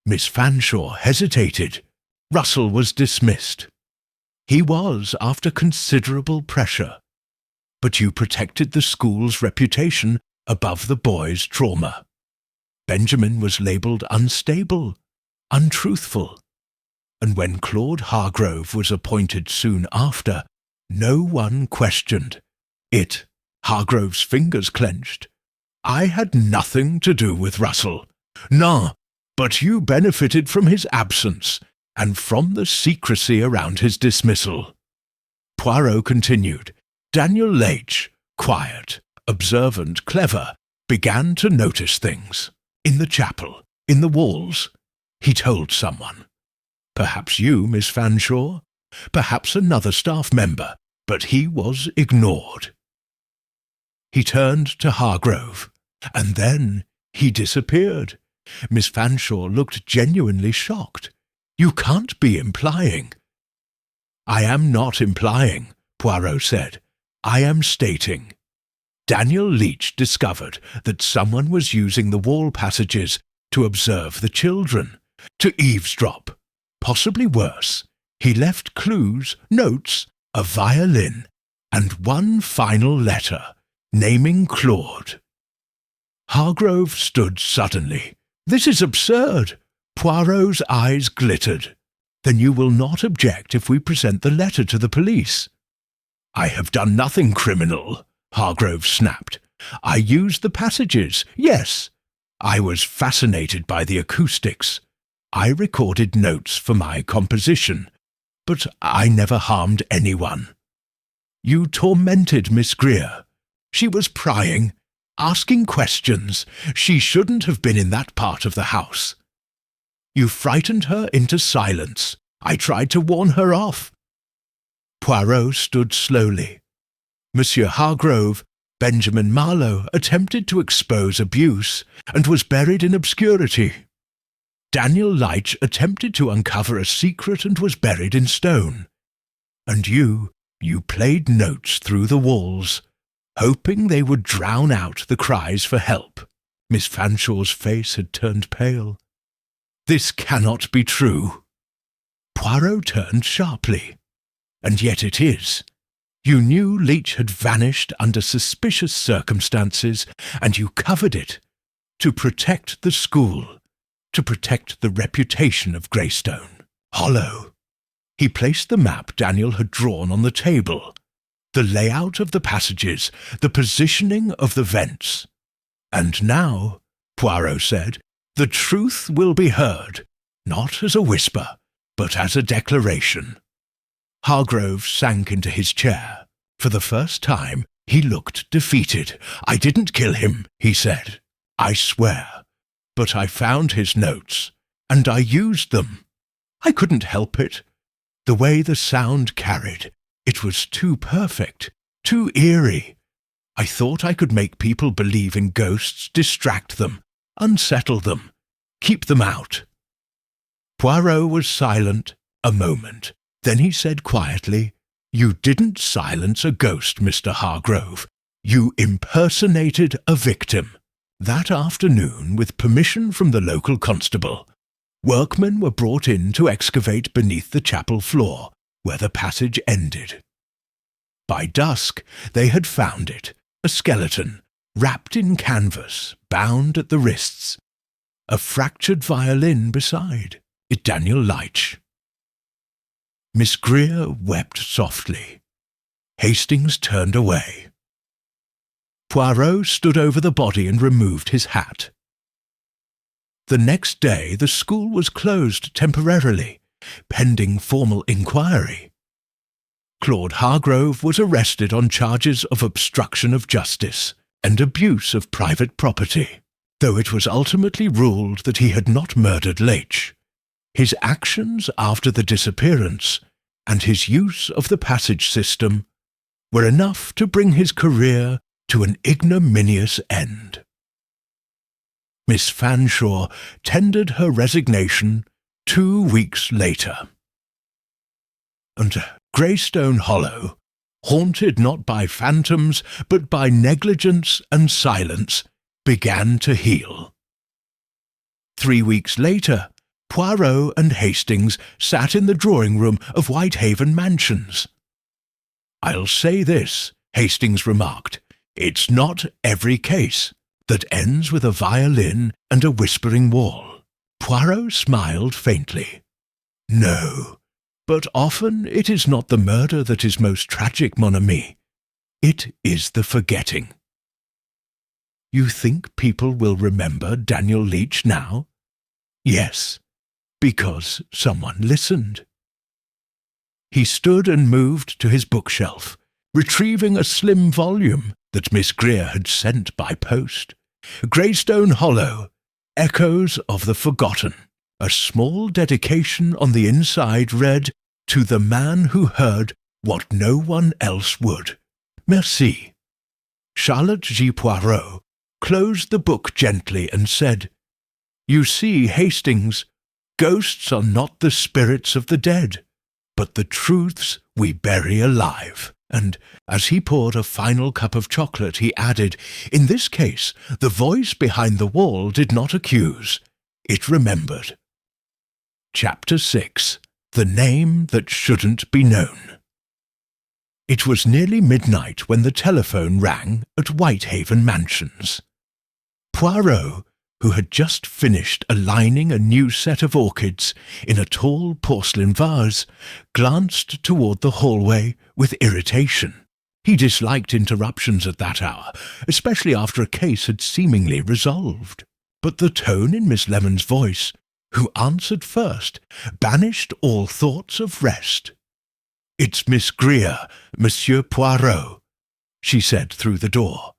Speaker 1: Miss Fanshawe hesitated. Russell was dismissed. He was, after considerable pressure. But you protected the school's reputation above the boy's trauma. Benjamin was labelled unstable, untruthful, and when Claude Hargrove was appointed soon after, no one questioned it. Hargrove's fingers clenched. I had nothing to do with Russell. No, but you benefited from his absence and from the secrecy around his dismissal. Poirot continued. Daniel Leitch, quiet, observant, clever, began to notice things. In the chapel, in the walls. He told someone. Perhaps you, Miss Fanshawe, perhaps another staff member, but he was ignored. He turned to Hargrove, and then he disappeared. Miss Fanshawe looked genuinely shocked. You can't be implying. I am not implying, Poirot said. I am stating. Daniel Leitch discovered that someone was using the wall passages to observe the children, to eavesdrop. Possibly worse, he left clues, notes, a violin, and one final letter, naming Claude. Hargrove stood suddenly. "This is absurd." Poirot's eyes glittered. "Then you will not object if we present the letter to the police?" "I have done nothing criminal," Hargrove snapped. "I used the passages, yes. I was fascinated by the acoustics. I recorded notes for my composition, but I never harmed anyone. You tormented Miss Greer. She was prying, asking questions. She shouldn't have been in that part of the house. You frightened her into silence. I tried to warn her off." Poirot stood slowly. Monsieur Hargrove, Benjamin Marlowe, attempted to expose abuse and was buried in obscurity. Daniel Leitch attempted to uncover a secret and was buried in stone. And you played notes through the walls, hoping they would drown out the cries for help. Miss Fanshaw's face had turned pale. "This cannot be true." Poirot turned sharply. "And yet it is. You knew Leitch had vanished under suspicious circumstances, and you covered it, to protect the school, to protect the reputation of Greystone. Hollow." He placed the map Daniel had drawn on the table, the layout of the passages, the positioning of the vents. "And now," Poirot said, "the truth will be heard, not as a whisper, but as a declaration." Hargrove sank into his chair. For the first time, he looked defeated. "I didn't kill him," he said. "I swear. But I found his notes, and I used them. I couldn't help it. The way the sound carried, it was too perfect, too eerie. I thought I could make people believe in ghosts, distract them, unsettle them, keep them out." Poirot was silent a moment. Then he said quietly, "You didn't silence a ghost, Mr. Hargrove. You impersonated a victim. That afternoon, with permission from the local constable, workmen were brought in to excavate beneath the chapel floor, where the passage ended. By dusk, they had found it, a skeleton, wrapped in canvas, bound at the wrists. A fractured violin beside it, Daniel Leitch. Miss Greer wept softly. Hastings turned away. Poirot stood over the body and removed his hat. The next day the school was closed temporarily, pending formal inquiry. Claude Hargrove was arrested on charges of obstruction of justice and abuse of private property, though it was ultimately ruled that he had not murdered Leitch. His actions after the disappearance and his use of the passage system were enough to bring his career to an ignominious end. Miss Fanshawe tendered her resignation 2 weeks later. And Greystone Hollow, haunted not by phantoms but by negligence and silence, began to heal. 3 weeks later, Poirot and Hastings sat in the drawing-room of Whitehaven Mansions. "I'll say this," Hastings remarked, "it's not every case that ends with a violin and a whispering wall." Poirot smiled faintly. "No, but often it is not the murder that is most tragic, mon ami. It is the forgetting." "You think people will remember Daniel Leitch now?" "Yes, because someone listened." He stood and moved to his bookshelf, retrieving a slim volume that Miss Greer had sent by post. Greystone Hollow, Echoes of the Forgotten. A small dedication on the inside read, "To the man who heard what no one else would. Merci." Charlotte G. Poirot closed the book gently and said, "You see, Hastings, ghosts are not the spirits of the dead, but the truths we bury alive." And as he poured a final cup of chocolate, he added, "In this case, the voice behind the wall did not accuse. It remembered." Chapter 6. The Name That Shouldn't Be Known. It was nearly midnight when the telephone rang at Whitehaven Mansions. Poirot, who had just finished aligning a new set of orchids in a tall porcelain vase, glanced toward the hallway with irritation. He disliked interruptions at that hour, especially after a case had seemingly resolved. But the tone in Miss Lemon's voice, who answered first, banished all thoughts of rest. "It's Miss Greer, Monsieur Poirot," she said through the door.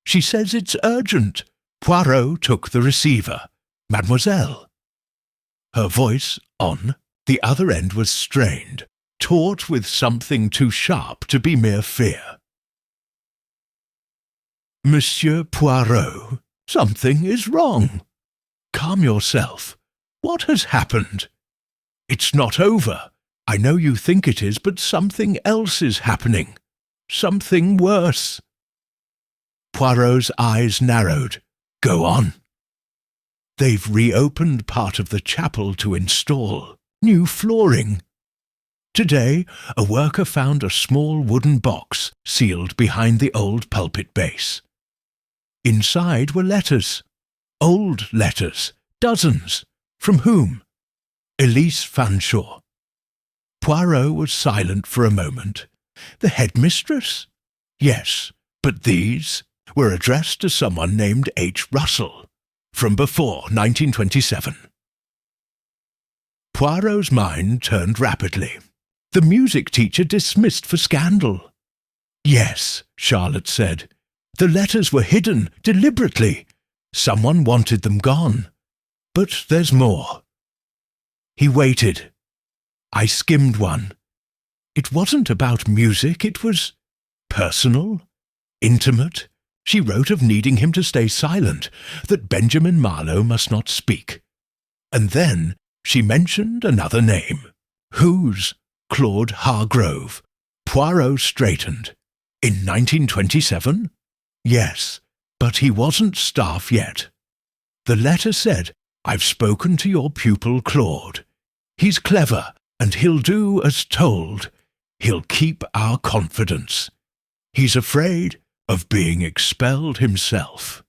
Speaker 1: "She says it's urgent." Poirot took the receiver. "Mademoiselle." Her voice on the other end was strained, taut with something too sharp to be mere fear. "Monsieur Poirot, something is wrong. Calm yourself. What has happened? It's not over. I know you think it is, but something else is happening. Something worse." Poirot's eyes narrowed. "Go on." "They've reopened part of the chapel to install new flooring. Today, a worker found a small wooden box sealed behind the old pulpit base. Inside were letters. Old letters. Dozens. From whom? Elise Fanshawe." Poirot was silent for a moment. "The headmistress? Yes, but these were addressed to someone named H. Russell, from before 1927. Poirot's mind turned rapidly. The music teacher dismissed for scandal. "Yes," Charlotte said. "The letters were hidden deliberately. Someone wanted them gone. But there's more." He waited. "I skimmed one. It wasn't about music, it was personal, intimate. She wrote of needing him to stay silent, that Benjamin Marlowe must not speak. And then she mentioned another name. Whose? Claude Hargrove." Poirot straightened. "In 1927? Yes, but he wasn't staff yet. The letter said, 'I've spoken to your pupil Claude. He's clever, and he'll do as told. He'll keep our confidence. He's afraid of being expelled himself.'"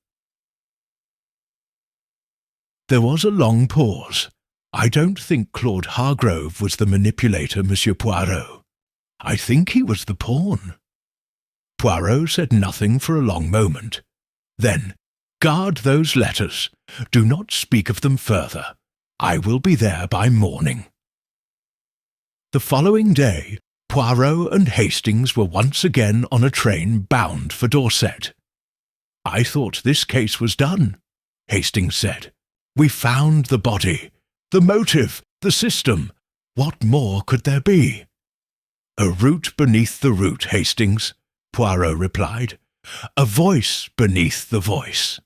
Speaker 1: There was a long pause. "I don't think Claude Hargrove was the manipulator, Monsieur Poirot. I think he was the pawn." Poirot said nothing for a long moment. Then, "Guard those letters. Do not speak of them further. I will be there by morning." The following day, Poirot and Hastings were once again on a train bound for Dorset. "I thought this case was done," Hastings said. "We found the body, the motive, the system. What more could there be?" "A root beneath the root, Hastings," Poirot replied. "A voice beneath the voice."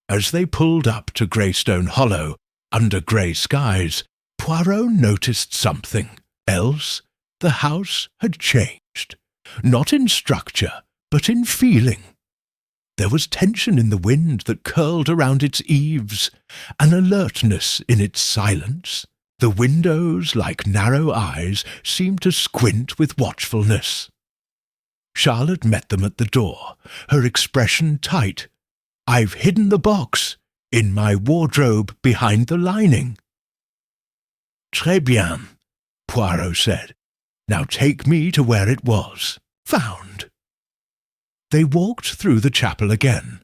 Speaker 1: As they pulled up to Greystone Hollow, under grey skies, Poirot noticed something else. The house had changed, not in structure, but in feeling. There was tension in the wind that curled around its eaves, an alertness in its silence. The windows, like narrow eyes, seemed to squint with watchfulness. Charlotte met them at the door, her expression tight. "I've hidden the box in my wardrobe behind the lining." "Très bien," Poirot said. "Now take me to where it was found." They walked through the chapel again,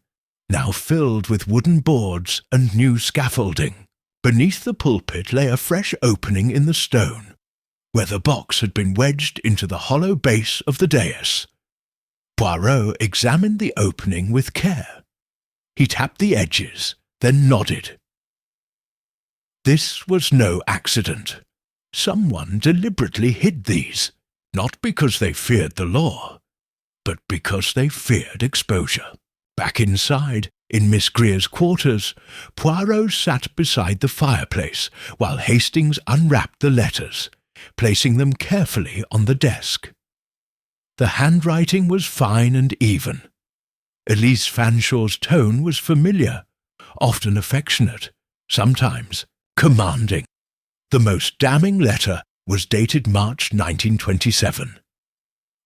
Speaker 1: now filled with wooden boards and new scaffolding. Beneath the pulpit lay a fresh opening in the stone, where the box had been wedged into the hollow base of the dais. Poirot examined the opening with care. He tapped the edges, then nodded. This was no accident. Someone deliberately hid these, not because they feared the law, but because they feared exposure. Back inside, in Miss Greer's quarters, Poirot sat beside the fireplace while Hastings unwrapped the letters, placing them carefully on the desk. The handwriting was fine and even. Elise Fanshawe's tone was familiar, often affectionate, sometimes commanding. The most damning letter was dated March 1927.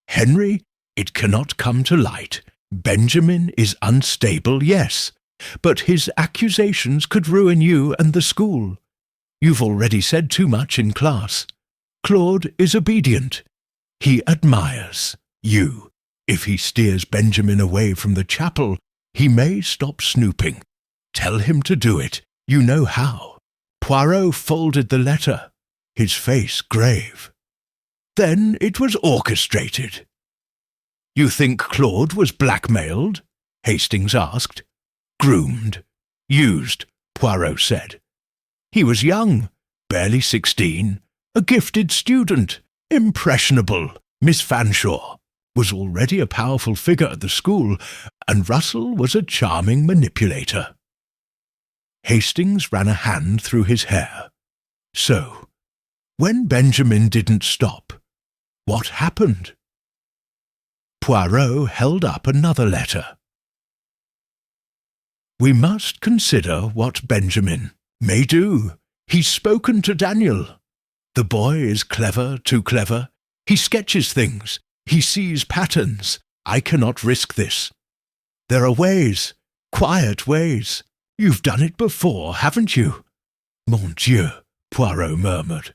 Speaker 1: Henry, it cannot come to light. Benjamin is unstable, yes, but his accusations could ruin you and the school. You've already said too much in class. Claude is obedient. He admires you. If he steers Benjamin away from the chapel, he may stop snooping. Tell him to do it. You know how. Poirot folded the letter, his face grave. Then it was orchestrated. You think Claude was blackmailed? Hastings asked. Groomed. Used, Poirot said. He was young, barely 16, a gifted student, impressionable. Miss Fanshawe was already a powerful figure at the school, and Russell was a charming manipulator. Hastings ran a hand through his hair. So, when Benjamin didn't stop, what happened? Poirot held up another letter. We must consider what Benjamin may do. He's spoken to Daniel. The boy is clever, too clever. He sketches things. He sees patterns. I cannot risk this. There are ways, quiet ways. You've done it before, haven't you? Mon Dieu, Poirot murmured.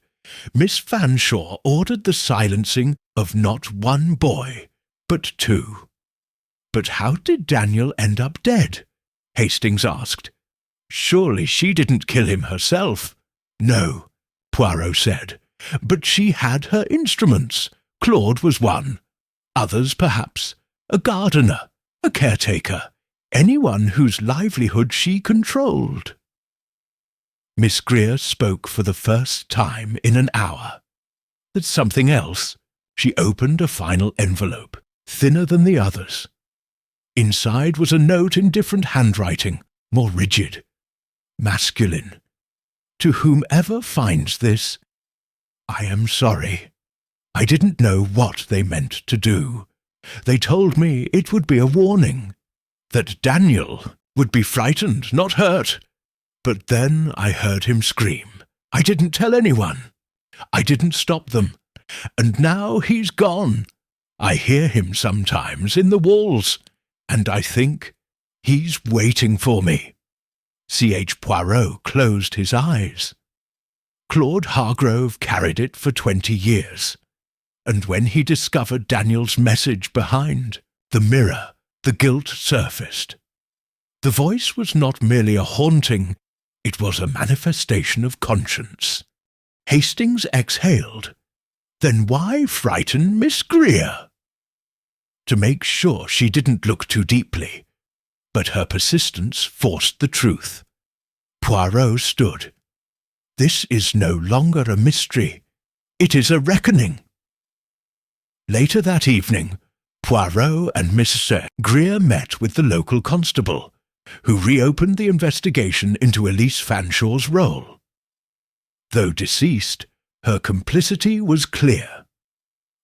Speaker 1: Miss Fanshawe ordered the silencing of not one boy, but 2. But how did Daniel end up dead? Hastings asked. Surely she didn't kill him herself. No, Poirot said, but she had her instruments. Claude was one. Others, perhaps. A gardener, a caretaker, anyone whose livelihood she controlled. Miss Greer spoke for the first time in an hour. That's something else. She opened a final envelope, thinner than the others. Inside was a note in different handwriting, more rigid, masculine. To whomever finds this, I am sorry. I didn't know what they meant to do. They told me it would be a warning, that Daniel would be frightened, not hurt. But then I heard him scream. I didn't tell anyone. I didn't stop them. And now he's gone. I hear him sometimes in the walls, and I think he's waiting for me. C.H. Poirot closed his eyes. Claude Hargrove carried it for 20 years, and when he discovered Daniel's message behind, the mirror, the guilt surfaced. The voice was not merely a haunting, it was a manifestation of conscience. Hastings exhaled. Then why frighten Miss Greer? To make sure she didn't look too deeply, but her persistence forced the truth. Poirot stood. This is no longer a mystery. It is a reckoning. Later that evening, Poirot and Mrs. Greer met with the local constable, who reopened the investigation into Elise Fanshawe's role. Though deceased, her complicity was clear.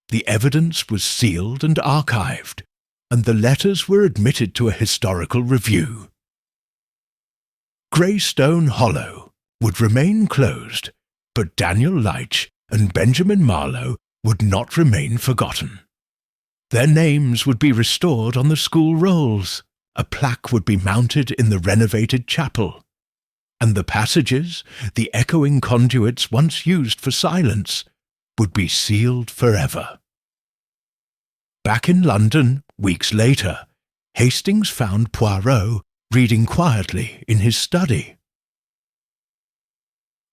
Speaker 1: The evidence was sealed and archived, and the letters were admitted to a historical review. Greystone Hollow would remain closed, but Daniel Leitch and Benjamin Marlowe would not remain forgotten. Their names would be restored on the school rolls. A plaque would be mounted in the renovated chapel, and the passages, the echoing conduits once used for silence, would be sealed forever. Back in London, weeks later, Hastings found Poirot reading quietly in his study.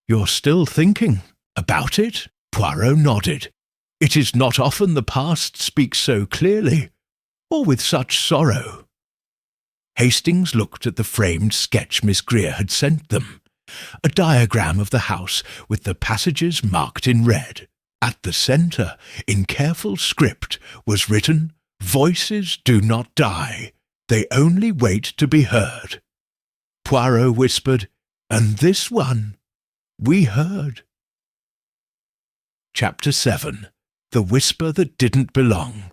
Speaker 1: "You're still thinking about it?" Poirot nodded. "It is not often the past speaks so clearly, or with such sorrow." Hastings looked at the framed sketch Miss Greer had sent them, a diagram of the house with the passages marked in red. At the centre, in careful script, was written, "Voices do not die, they only wait to be heard." Poirot whispered, "And this one, we heard." Chapter 7. The Whisper That Didn't Belong.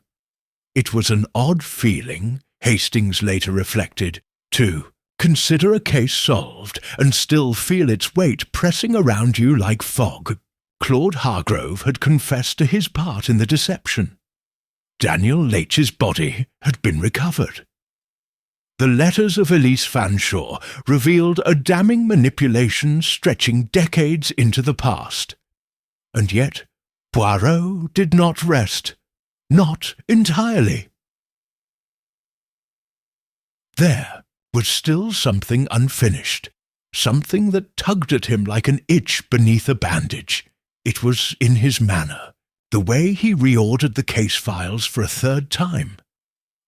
Speaker 1: It was an odd feeling, Hastings later reflected, to consider a case solved and still feel its weight pressing around you like fog. Claude Hargrove had confessed to his part in the deception. Daniel Leitch's body had been recovered. The letters of Elise Fanshawe revealed a damning manipulation stretching decades into the past. And yet, Poirot did not rest. Not entirely. There was still something unfinished, something that tugged at him like an itch beneath a bandage. It was in his manner, the way he reordered the case files for a third time,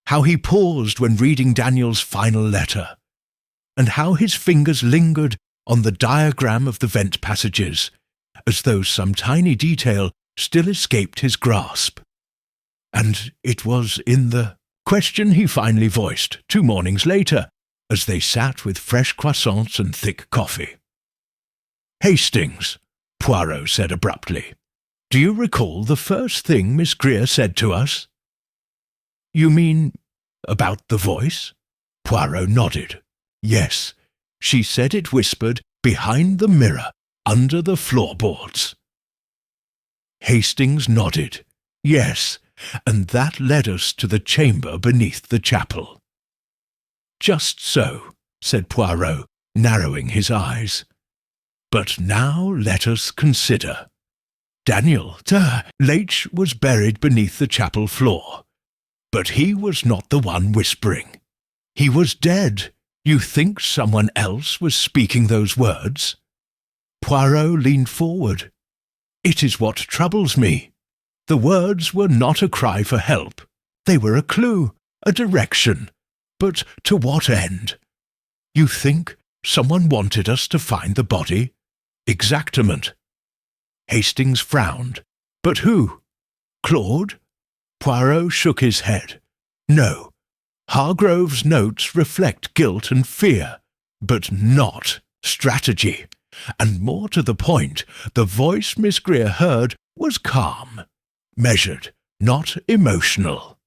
Speaker 1: how he paused when reading Daniel's final letter, and how his fingers lingered on the diagram of the vent passages, as though some tiny detail still escaped his grasp. And it was in the question he finally voiced 2 mornings later, as they sat with fresh croissants and thick coffee. "Hastings," Poirot said abruptly, "do you recall the first thing Miss Greer said to us?" "You mean about the voice?" Poirot nodded. "Yes, she said it whispered behind the mirror, under the floorboards." Hastings nodded. "Yes, and that led us to the chamber beneath the chapel." "Just so," said Poirot, narrowing his eyes. "But now let us consider. Daniel Leitch was buried beneath the chapel floor, but he was not the one whispering. He was dead. You think someone else was speaking those words?" Poirot leaned forward. "It is what troubles me. The words were not a cry for help. They were a clue, a direction. But to what end? You think someone wanted us to find the body? Exactement." Hastings frowned. "But who? Claude?" Poirot shook his head. "No. Hargrove's notes reflect guilt and fear, but not strategy. And more to the point, the voice Miss Greer heard was calm, measured, not emotional."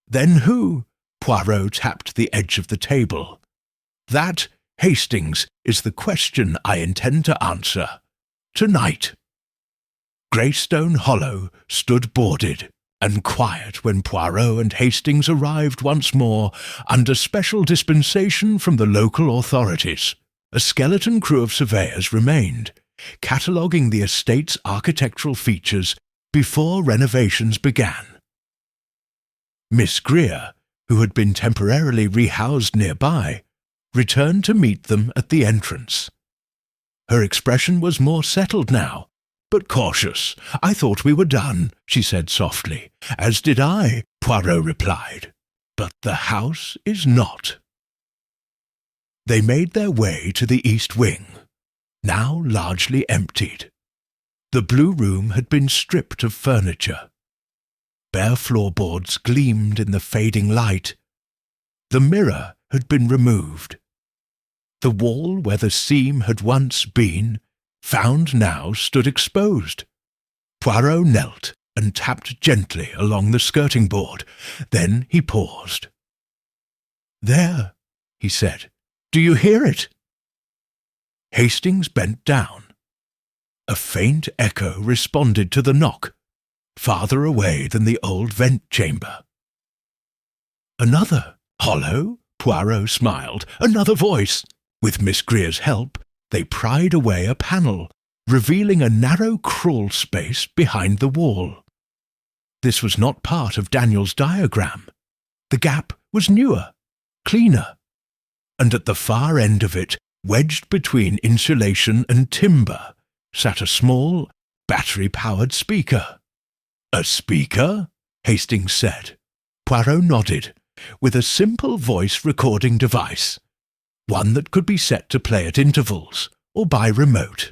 Speaker 1: "Then who?" Poirot tapped the edge of the table. "That, Hastings, is the question I intend to answer. Tonight." Greystone Hollow stood boarded and quiet when Poirot and Hastings arrived once more under special dispensation from the local authorities. A skeleton crew of surveyors remained, cataloguing the estate's architectural features before renovations began. Miss Greer, who had been temporarily rehoused nearby, returned to meet them at the entrance. Her expression was more settled now, but cautious. "I thought we were done," she said softly. "As did I," Poirot replied. "But the house is not." They made their way to the east wing, now largely emptied. The blue room had been stripped of furniture. Bare floorboards gleamed in the fading light. The mirror had been removed. The wall where the seam had once been, found now, stood exposed. Poirot knelt and tapped gently along the skirting board. Then he paused. "There," he said. "Do you hear it?" Hastings bent down. A faint echo responded to the knock, farther away than the old vent chamber. "Another? Hollow?" Poirot smiled. "Another voice." With Miss Greer's help, they pried away a panel, revealing a narrow crawl space behind the wall. This was not part of Daniel's diagram. The gap was newer, cleaner, and at the far end of it, wedged between insulation and timber, sat a small, battery-powered speaker. "A speaker?" Hastings said. Poirot nodded, with a simple voice recording device, one that could be set to play at intervals or by remote.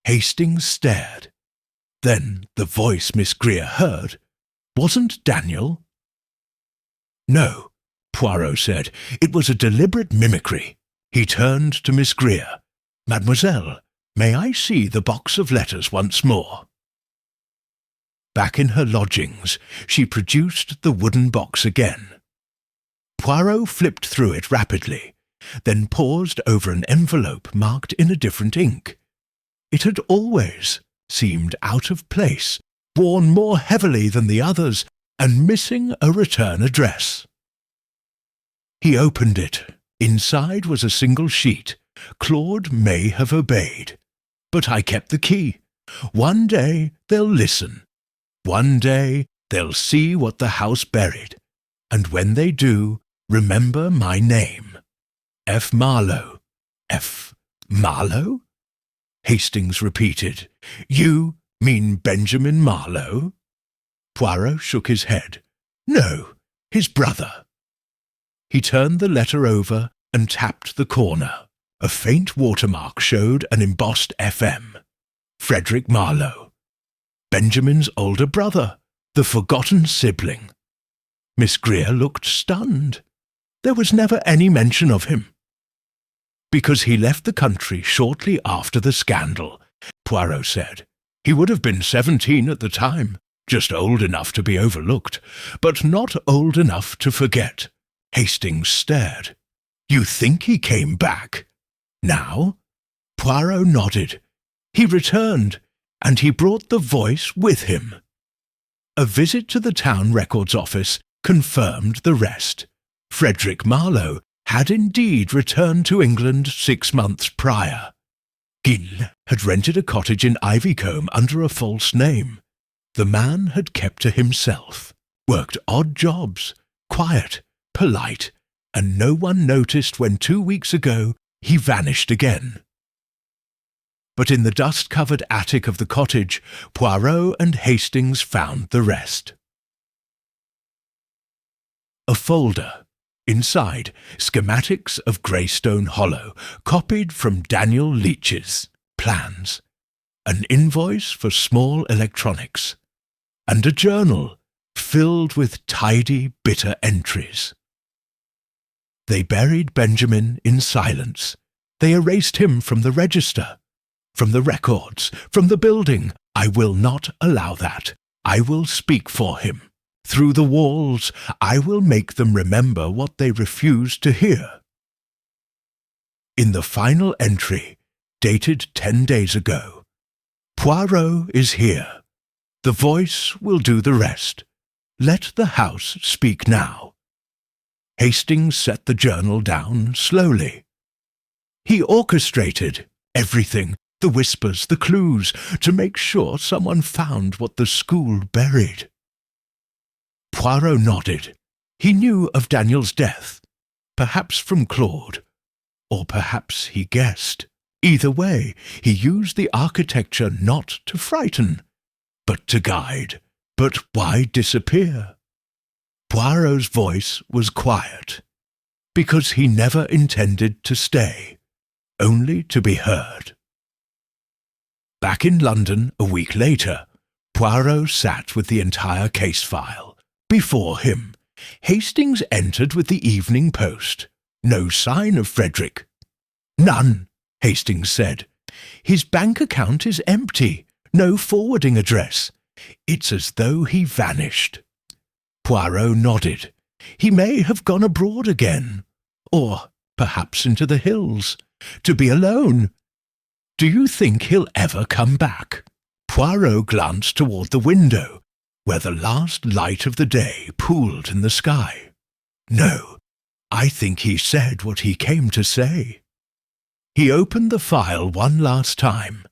Speaker 1: Hastings stared. Then the voice Miss Greer heard wasn't Daniel. "No," Poirot said. "It was a deliberate mimicry." He turned to Miss Greer. "Mademoiselle, may I see the box of letters once more?" Back in her lodgings, she produced the wooden box again. Poirot flipped through it rapidly, then paused over an envelope marked in a different ink. It had always seemed out of place, worn more heavily than the others, and missing a return address. He opened it. Inside was a single sheet. Claude may have obeyed, but I kept the key. One day they'll listen. One day they'll see what the house buried, and when they do, remember my name. F. Marlowe. F. Marlowe? Hastings repeated. You mean Benjamin Marlowe? Poirot shook his head. No, his brother. He turned the letter over and tapped the corner. A faint watermark showed an embossed FM. Frederick Marlowe. Benjamin's older brother, the forgotten sibling. Miss Greer looked stunned. There was never any mention of him. Because he left the country shortly after the scandal, Poirot said. He would have been 17 at the time, just old enough to be overlooked, but not old enough to forget. Hastings stared. You think he came back? Now? Poirot nodded. He returned, and he brought the voice with him. A visit to the town records office confirmed the rest. Frederick Marlowe had indeed returned to England 6 months prior. Gill had rented a cottage in Ivycombe under a false name. The man had kept to himself, worked odd jobs, quiet, polite, and no one noticed when 2 weeks ago he vanished again. But in the dust-covered attic of the cottage, Poirot and Hastings found the rest. A folder. Inside, schematics of Greystone Hollow, copied from Daniel Leach's plans, an invoice for small electronics, and a journal filled with tidy, bitter entries. They buried Benjamin in silence. They erased him from the register, from the records, from the building. I will not allow that. I will speak for him. Through the walls, I will make them remember what they refused to hear. In the final entry, dated 10 days ago, Poirot is here. The voice will do the rest. Let the house speak now. Hastings set the journal down slowly. He orchestrated everything, the whispers, the clues, to make sure someone found what the school buried. Poirot nodded. He knew of Daniel's death, perhaps from Claude, or perhaps he guessed. Either way, he used the architecture not to frighten, but to guide. But why disappear? Poirot's voice was quiet, because he never intended to stay, only to be heard. Back in London a week later, Poirot sat with the entire case file. Before him, Hastings entered with the Evening Post. No sign of Frederick. None, Hastings said. His bank account is empty. No forwarding address. It's as though he vanished. Poirot nodded. He may have gone abroad again, or perhaps into the hills, to be alone. Do you think he'll ever come back? Poirot glanced toward the window, where the last light of the day pooled in the sky. No, I think he said what he came to say. He opened the file one last time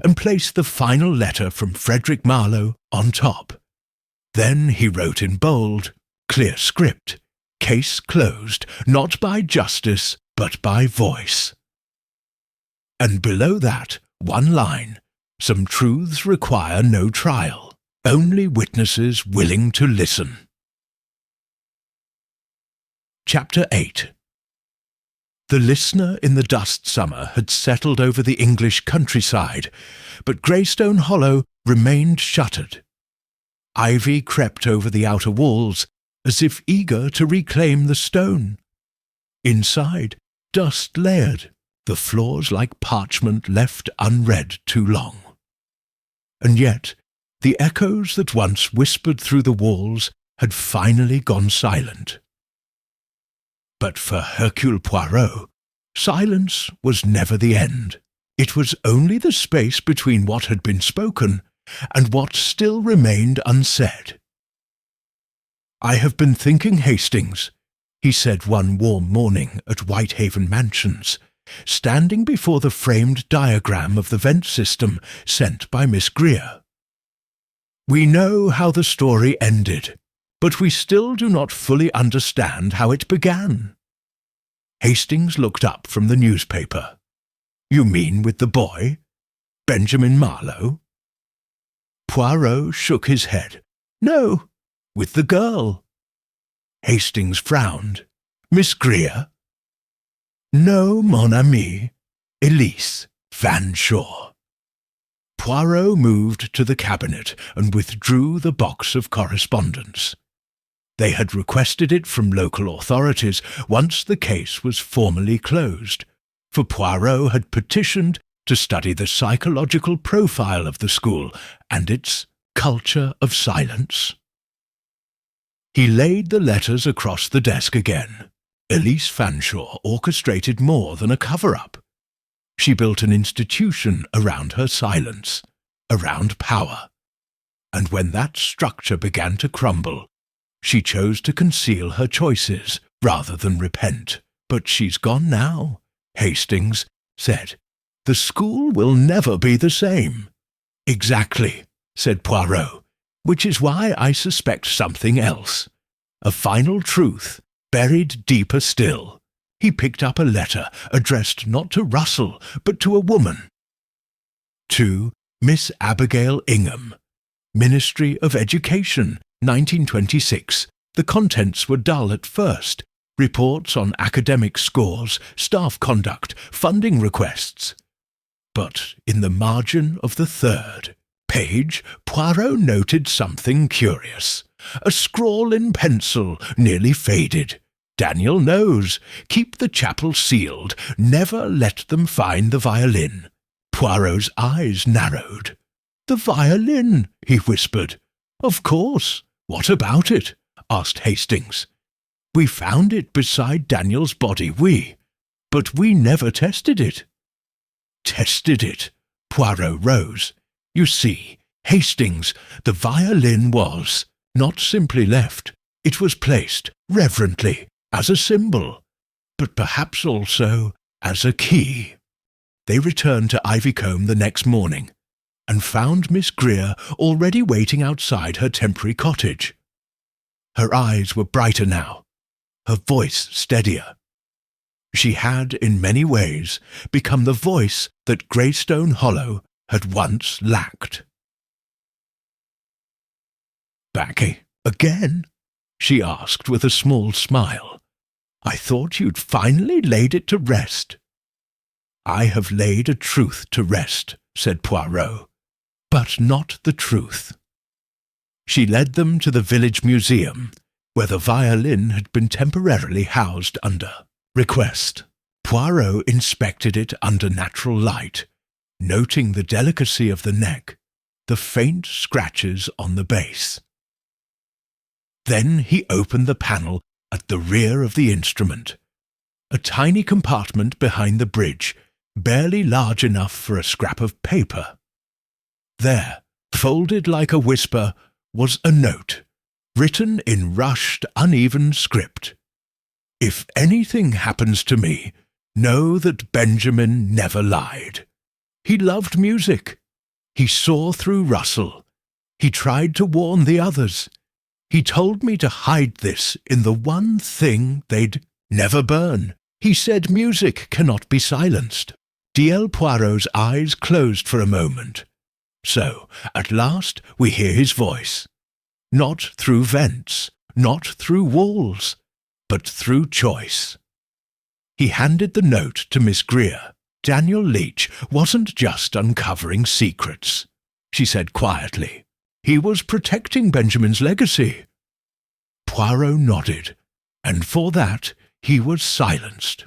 Speaker 1: and placed the final letter from Frederick Marlowe on top. Then he wrote in bold, clear script, case closed, not by justice, but by voice. And below that, one line, some truths require no trial. Only witnesses willing to listen. Chapter 8. The listener in the dust summer had settled over the English countryside, but Greystone Hollow remained shuttered. Ivy crept over the outer walls, as if eager to reclaim the stone. Inside, dust layered, the floors like parchment left unread too long. And yet, the echoes that once whispered through the walls had finally gone silent. But for Hercule Poirot, silence was never the end. It was only the space between what had been spoken and what still remained unsaid. "I have been thinking, Hastings," he said one warm morning at Whitehaven Mansions, standing before the framed diagram of the vent system sent by Miss Greer. "We know how the story ended, but we still do not fully understand how it began." Hastings looked up from the newspaper. "You mean with the boy? Benjamin Marlowe?" Poirot shook his head. "No, with the girl." Hastings frowned. "Miss Greer?" "No, mon ami, Elise Fanshawe." Poirot moved to the cabinet and withdrew the box of correspondence. They had requested it from local authorities once the case was formally closed, for Poirot had petitioned to study the psychological profile of the school and its culture of silence. He laid the letters across the desk again. Elise Fanshawe orchestrated more than a cover-up. She built an institution around her silence, around power. And when that structure began to crumble, she chose to conceal her choices rather than repent. "But she's gone now," Hastings said. "The school will never be the same." "Exactly," said Poirot, "which is why I suspect something else. A final truth, buried deeper still." He picked up a letter addressed not to Russell, but to a woman. "To Miss Abigail Ingham, Ministry of Education, 1926. The contents were dull at first. Reports on academic scores, staff conduct, funding requests." But in the margin of the third page, Poirot noted something curious. A scrawl in pencil, nearly faded. "Daniel knows. Keep the chapel sealed. Never let them find the violin." Poirot's eyes narrowed. "The violin," he whispered. "Of course. What about it?" asked Hastings. "We found it beside Daniel's body, but we never tested it." "Tested it?" Poirot rose. "You see, Hastings, the violin was not simply left. It was placed, reverently, as a symbol, but perhaps also as a key." They returned to Ivycombe the next morning, and found Miss Greer already waiting outside her temporary cottage. Her eyes were brighter now, her voice steadier. She had, in many ways, become the voice that Greystone Hollow had once lacked. "Back again?" she asked with a small smile. "I thought you'd finally laid it to rest." "I have laid a truth to rest," said Poirot, "but not the truth." She led them to the village museum, where the violin had been temporarily housed under request. Poirot inspected it under natural light, noting the delicacy of the neck, the faint scratches on the base. Then he opened the panel at the rear of the instrument, a tiny compartment behind the bridge, barely large enough for a scrap of paper. There, folded like a whisper, was a note, written in rushed, uneven script. "If anything happens to me, know that Benjamin never lied. He loved music. He saw through Russell. He tried to warn the others. He told me to hide this in the one thing they'd never burn. He said music cannot be silenced." D.L. Poirot's eyes closed for a moment. So, at last, we hear his voice. Not through vents, not through walls, but through choice. He handed the note to Miss Greer. "Daniel Leach wasn't just uncovering secrets," she said quietly. "He was protecting Benjamin's legacy." Poirot nodded, and for that he was silenced.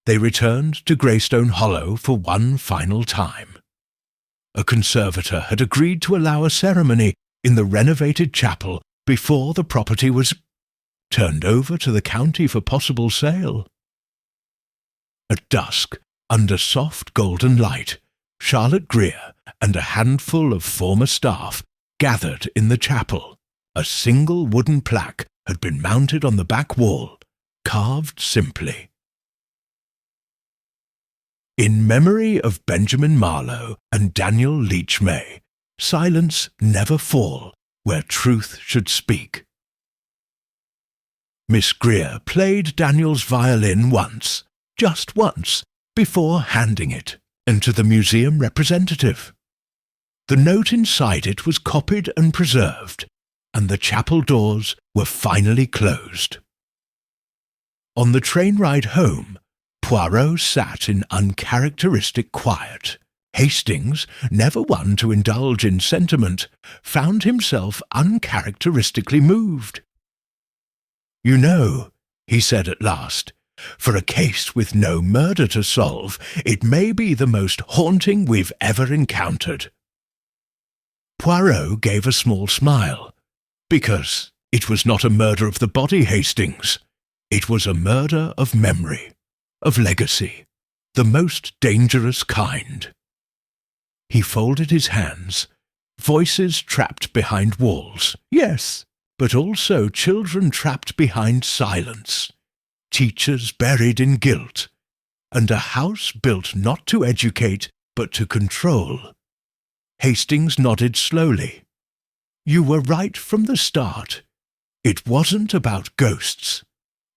Speaker 1: They returned to Greystone Hollow for one final time. A conservator had agreed to allow a ceremony in the renovated chapel before the property was turned over to the county for possible sale. At dusk, under soft golden light, Charlotte Greer and a handful of former staff gathered in the chapel. A single wooden plaque had been mounted on the back wall, carved simply. In memory of Benjamin Marlowe and Daniel Leach May, silence never fall where truth should speak. Miss Greer played Daniel's violin once, just once, before handing it, and to the museum representative. The note inside it was copied and preserved, and the chapel doors were finally closed. On the train ride home, Poirot sat in uncharacteristic quiet. Hastings, never one to indulge in sentiment, found himself uncharacteristically moved. "You know," he said at last, "for a case with no murder to solve, it may be the most haunting we've ever encountered." Poirot gave a small smile, because it was not a murder of the body, Hastings. It was a murder of memory, of legacy, the most dangerous kind. He folded his hands. Voices trapped behind walls, yes, but also children trapped behind silence, teachers buried in guilt, and a house built not to educate but to control. Hastings nodded slowly. "You were right from the start. It wasn't about ghosts."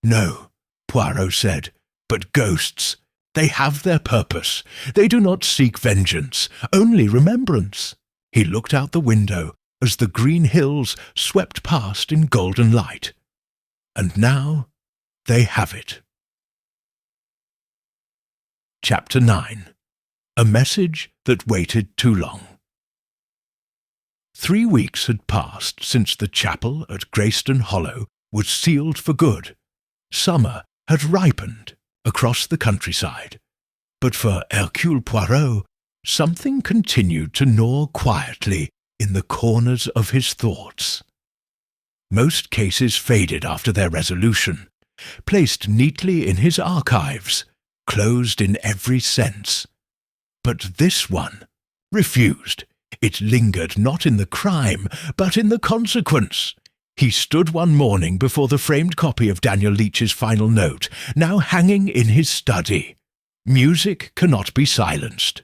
Speaker 1: "No," Poirot said, "but ghosts, they have their purpose. They do not seek vengeance, only remembrance." He looked out the window as the green hills swept past in golden light. And now they have it. Chapter 9. A Message That Waited Too Long. 3 weeks had passed since the chapel at Greyston Hollow was sealed for good. Summer had ripened across the countryside, but for Hercule Poirot, something continued to gnaw quietly in the corners of his thoughts. Most cases faded after their resolution, placed neatly in his archives, closed in every sense. But this one refused. It lingered not in the crime, but in the consequence. He stood one morning before the framed copy of Daniel Leach's final note, now hanging in his study. "Music cannot be silenced."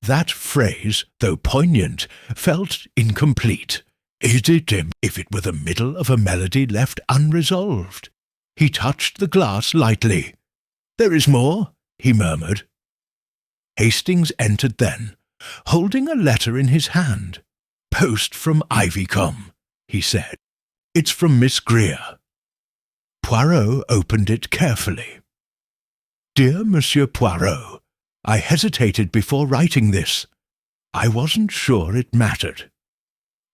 Speaker 1: That phrase, though poignant, felt incomplete. Is it if it were the middle of a melody left unresolved? He touched the glass lightly. "There is more," he murmured. Hastings entered then, holding a letter in his hand. "Post from Ivycombe," he said. "It's from Miss Greer." Poirot opened it carefully. "Dear Monsieur Poirot, I hesitated before writing this. I wasn't sure it mattered.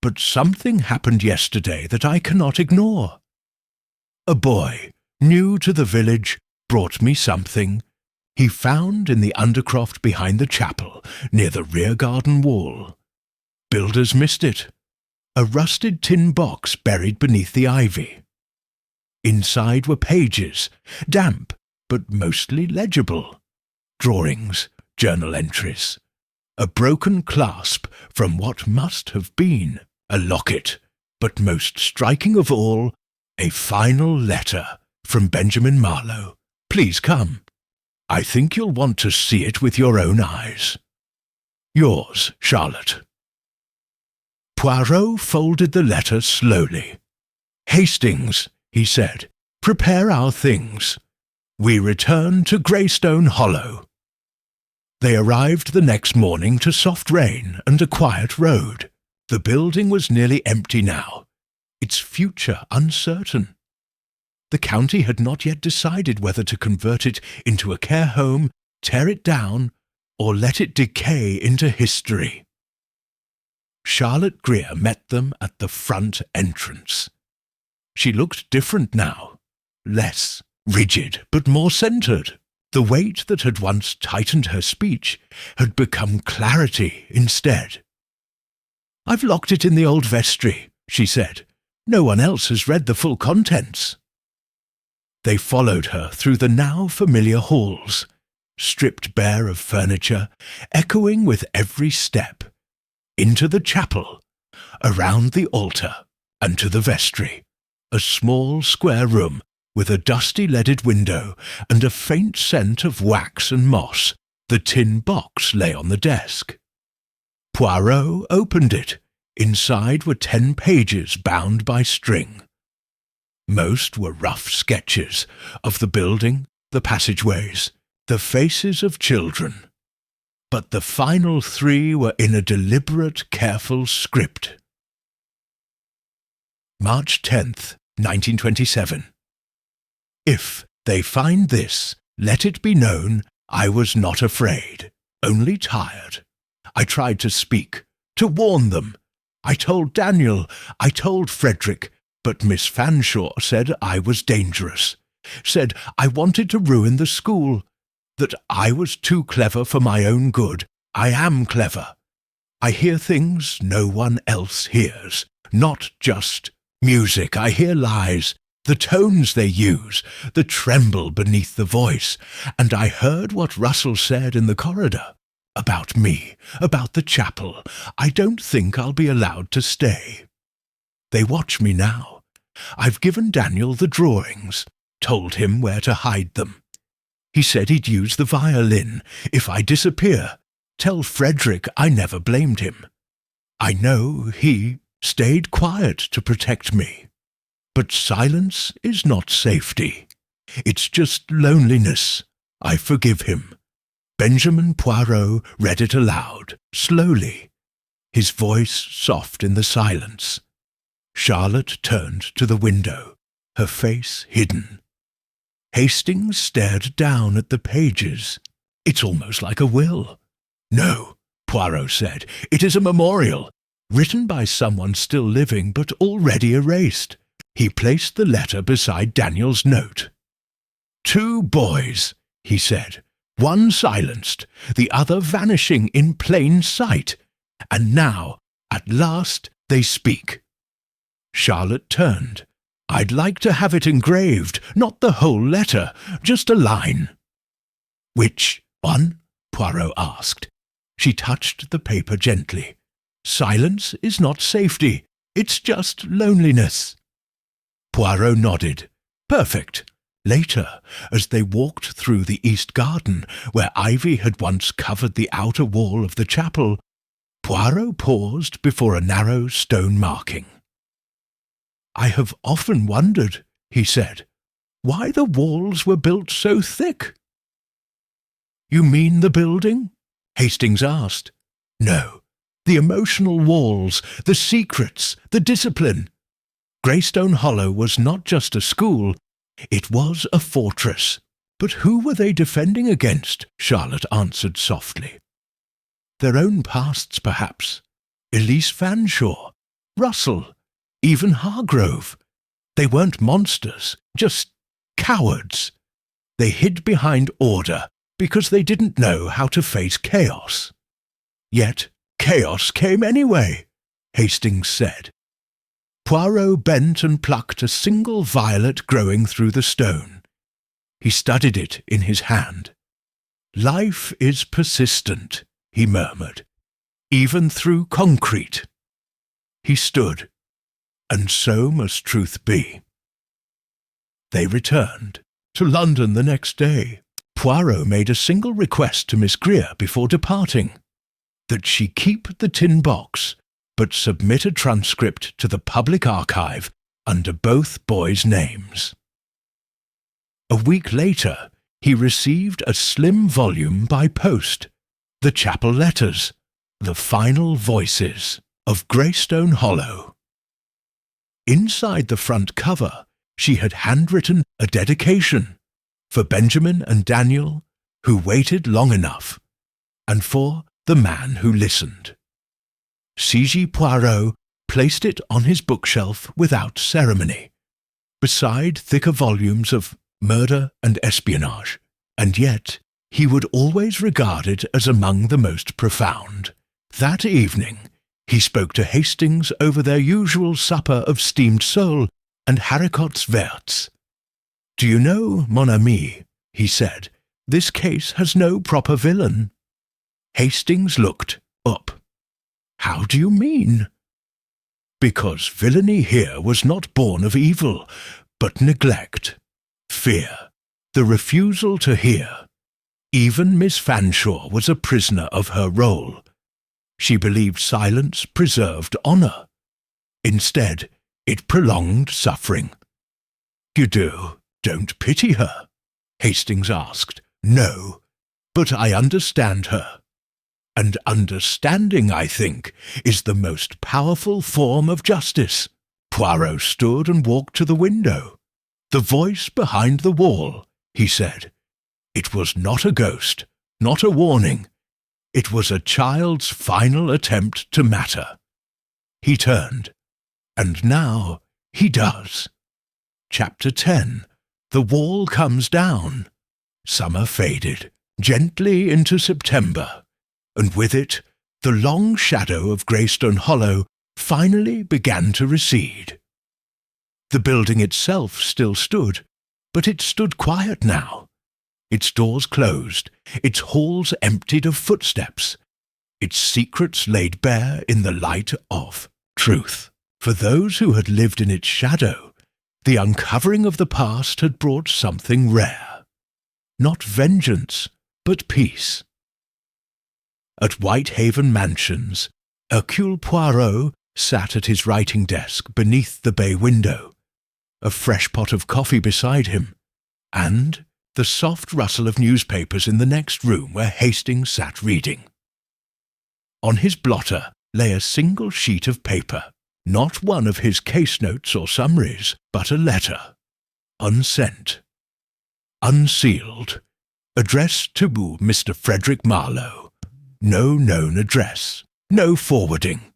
Speaker 1: But something happened yesterday that I cannot ignore. A boy, new to the village, brought me something he found in the undercroft behind the chapel, near the rear garden wall. Builders missed it. A rusted tin box buried beneath the ivy. Inside were pages, damp, but mostly legible. Drawings, journal entries. A broken clasp from what must have been a locket, but most striking of all, a final letter from Benjamin Marlowe. Please come. I think you'll want to see it with your own eyes. Yours, Charlotte. Poirot folded the letter slowly. "Hastings," he said, "prepare our things. We return to Greystone Hollow." They arrived the next morning to soft rain and a quiet road. The building was nearly empty now, its future uncertain. The county had not yet decided whether to convert it into a care home, tear it down, or let it decay into history. Charlotte Greer met them at the front entrance. She looked different now, less rigid but more centred. The weight that had once tightened her speech had become clarity instead. "I've locked it in the old vestry," she said. "No one else has read the full contents." They followed her through the now familiar halls, stripped bare of furniture, echoing with every step, into the chapel, around the altar, and to the vestry, a small square room with a dusty leaded window and a faint scent of wax and moss. The tin box lay on the desk. Poirot opened it. Inside were 10 pages bound by string. Most were rough sketches of the building, the passageways, the faces of children. But the final 3 were in a deliberate, careful script. March 10th, 1927. If they find this, let it be known I was not afraid, only tired. I tried to speak, to warn them. I told Daniel, I told Frederick, but Miss Fanshawe said I was dangerous, said I wanted to ruin the school, that I was too clever for my own good. I am clever. I hear things no one else hears, not just music. I hear lies, the tones they use, the tremble beneath the voice, and I heard what Russell said in the corridor. About me, about the chapel. I don't think I'll be allowed to stay. They watch me now. I've given Daniel the drawings, told him where to hide them. He said he'd use the violin if I disappear. Tell Frederick I never blamed him. I know he stayed quiet to protect me. But silence is not safety. It's just loneliness. I forgive him. Benjamin Poirot read it aloud, slowly, his voice soft in the silence. Charlotte turned to the window, her face hidden. Hastings stared down at the pages. It's almost like a will. No, Poirot said, it is a memorial, written by someone still living but already erased. He placed the letter beside Daniel's note. 2 boys, he said. One silenced, the other vanishing in plain sight. And now, at last, they speak. Charlotte turned. I'd like to have it engraved, not the whole letter, just a line. Which one? Poirot asked. She touched the paper gently. Silence is not safety, it's just loneliness. Poirot nodded. Perfect. Later, as they walked through the east garden, where ivy had once covered the outer wall of the chapel, Poirot paused before a narrow stone marking. I have often wondered, he said, why the walls were built so thick. You mean the building? Hastings asked. No, the emotional walls, the secrets, the discipline. Greystone Hollow was not just a school, it was a fortress. But who were they defending against? Charlotte answered softly. Their own pasts, perhaps. Elise Fanshawe, Russell, even Hargrove. They weren't monsters, just cowards. They hid behind order because they didn't know how to face chaos. Yet chaos came anyway, Hastings said. Poirot bent and plucked a single violet growing through the stone. He studied it in his hand. Life is persistent, he murmured, even through concrete. He stood, and so must truth be. They returned to London the next day. Poirot made a single request to Miss Greer before departing, that she keep the tin box, but submit a transcript to the public archive under both boys' names. A week later, he received a slim volume by post, the chapel letters, the final voices of Greystone Hollow. Inside the front cover, she had handwritten a dedication for Benjamin and Daniel, who waited long enough, and for the man who listened. C.G. Poirot placed it on his bookshelf without ceremony, beside thicker volumes of murder and espionage, and yet he would always regard it as among the most profound. That evening, he spoke to Hastings over their usual supper of steamed sole and haricots verts. Do you know, mon ami, he said, this case has no proper villain. Hastings looked up. How do you mean? because villainy here was not born of evil, but neglect, fear, the refusal to hear. Even Miss Fanshawe was a prisoner of her role. She believed silence preserved honour. Instead, it prolonged suffering. "You don't pity her?" Hastings asked. "No, but I understand her. And understanding, I think, is the most powerful form of justice." Poirot stood and walked to the window. "The voice behind the wall," he said. "It was not a ghost, not a warning. It was a child's final attempt to matter." He turned. And now he does. Chapter 10. The wall comes down. Summer faded, gently into September, and with it the long shadow of Greystone Hollow finally began to recede. The building itself still stood, but it stood quiet now. Its doors closed, its halls emptied of footsteps, its secrets laid bare in the light of truth. For those who had lived in its shadow, the uncovering of the past had brought something rare. Not vengeance, but peace. At Whitehaven Mansions, Hercule Poirot sat at his writing desk beneath the bay window, a fresh pot of coffee beside him, and the soft rustle of newspapers in the next room where Hastings sat reading. On his blotter lay a single sheet of paper, not one of his case notes or summaries, but a letter, unsent, unsealed, addressed to Mr. Frederick Marlowe. No known address, no forwarding.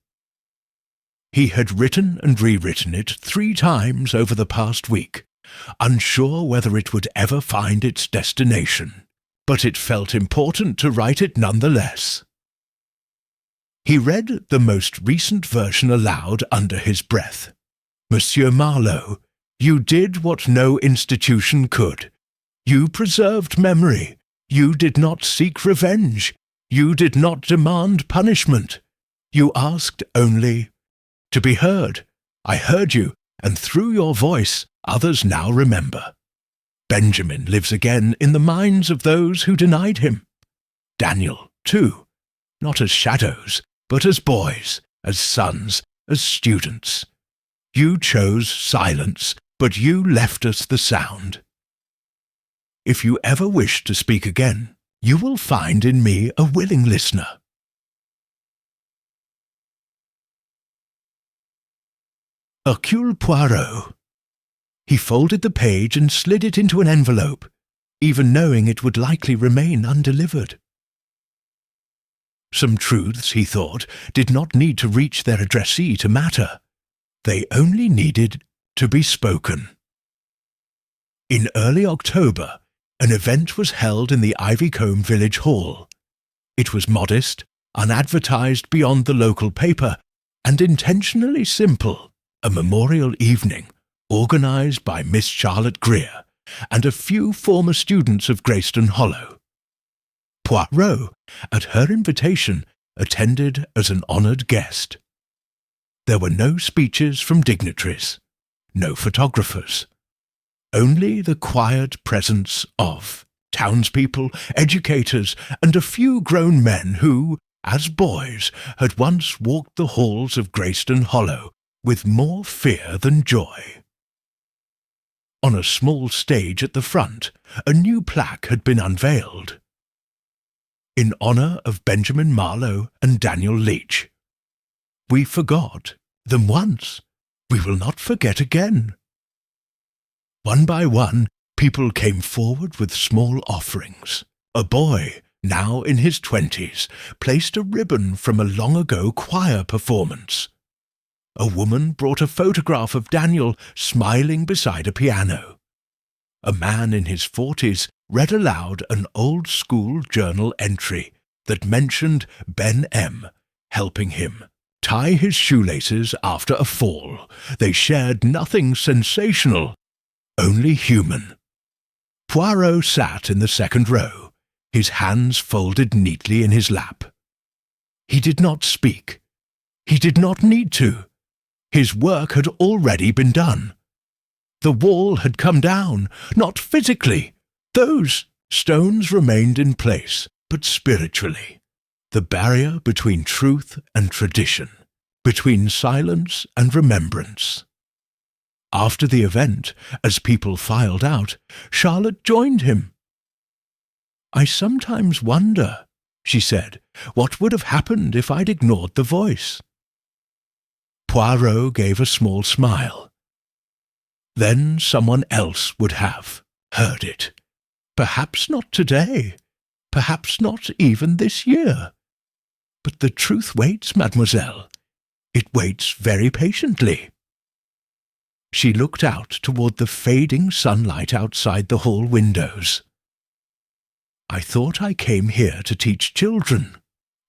Speaker 1: He had written and rewritten it 3 times over the past week, unsure whether it would ever find its destination, but it felt important to write it nonetheless. He read the most recent version aloud under his breath. "Monsieur Marlowe, you did what no institution could. You preserved memory. You did not seek revenge. You did not demand punishment. You asked only to be heard. I heard you, and through your voice others now remember. Benjamin lives again in the minds of those who denied him. Daniel, too, not as shadows, but as boys, as sons, as students. You chose silence, but you left us the sound. If you ever wish to speak again, you will find in me a willing listener." Hercule Poirot. He folded the page and slid it into an envelope, even knowing it would likely remain undelivered. Some truths, he thought, did not need to reach their addressee to matter. They only needed to be spoken. In early October, an event was held in the Ivycombe Village Hall. It was modest, unadvertised beyond the local paper, and intentionally simple, a memorial evening organised by Miss Charlotte Greer and a few former students of Greystone Hollow. Poirot, at her invitation, attended as an honoured guest. There were no speeches from dignitaries, no photographers, only the quiet presence of townspeople, educators, and a few grown men who, as boys, had once walked the halls of Greystone Hollow with more fear than joy. On a small stage at the front, a new plaque had been unveiled. In honour of Benjamin Marlowe and Daniel Leach. We forgot them once. We will not forget again. One by one, people came forward with small offerings. A boy, now in his 20s, placed a ribbon from a long-ago choir performance. A woman brought a photograph of Daniel smiling beside a piano. A man in his 40s read aloud an old-school journal entry that mentioned Ben M. helping him tie his shoelaces after a fall. They shared nothing sensational, only human. Poirot sat in the second row, his hands folded neatly in his lap. He did not speak. He did not need to. His work had already been done. The wall had come down, not physically. Those stones remained in place, but spiritually. The barrier between truth and tradition, between silence and remembrance. After the event, as people filed out, Charlotte joined him. "I sometimes wonder," she said, "what would have happened if I'd ignored the voice." Poirot gave a small smile. Then someone else would have heard it. Perhaps not today, perhaps not even this year. But the truth waits, mademoiselle. It waits very patiently. She looked out toward the fading sunlight outside the hall windows. "I thought I came here to teach children,"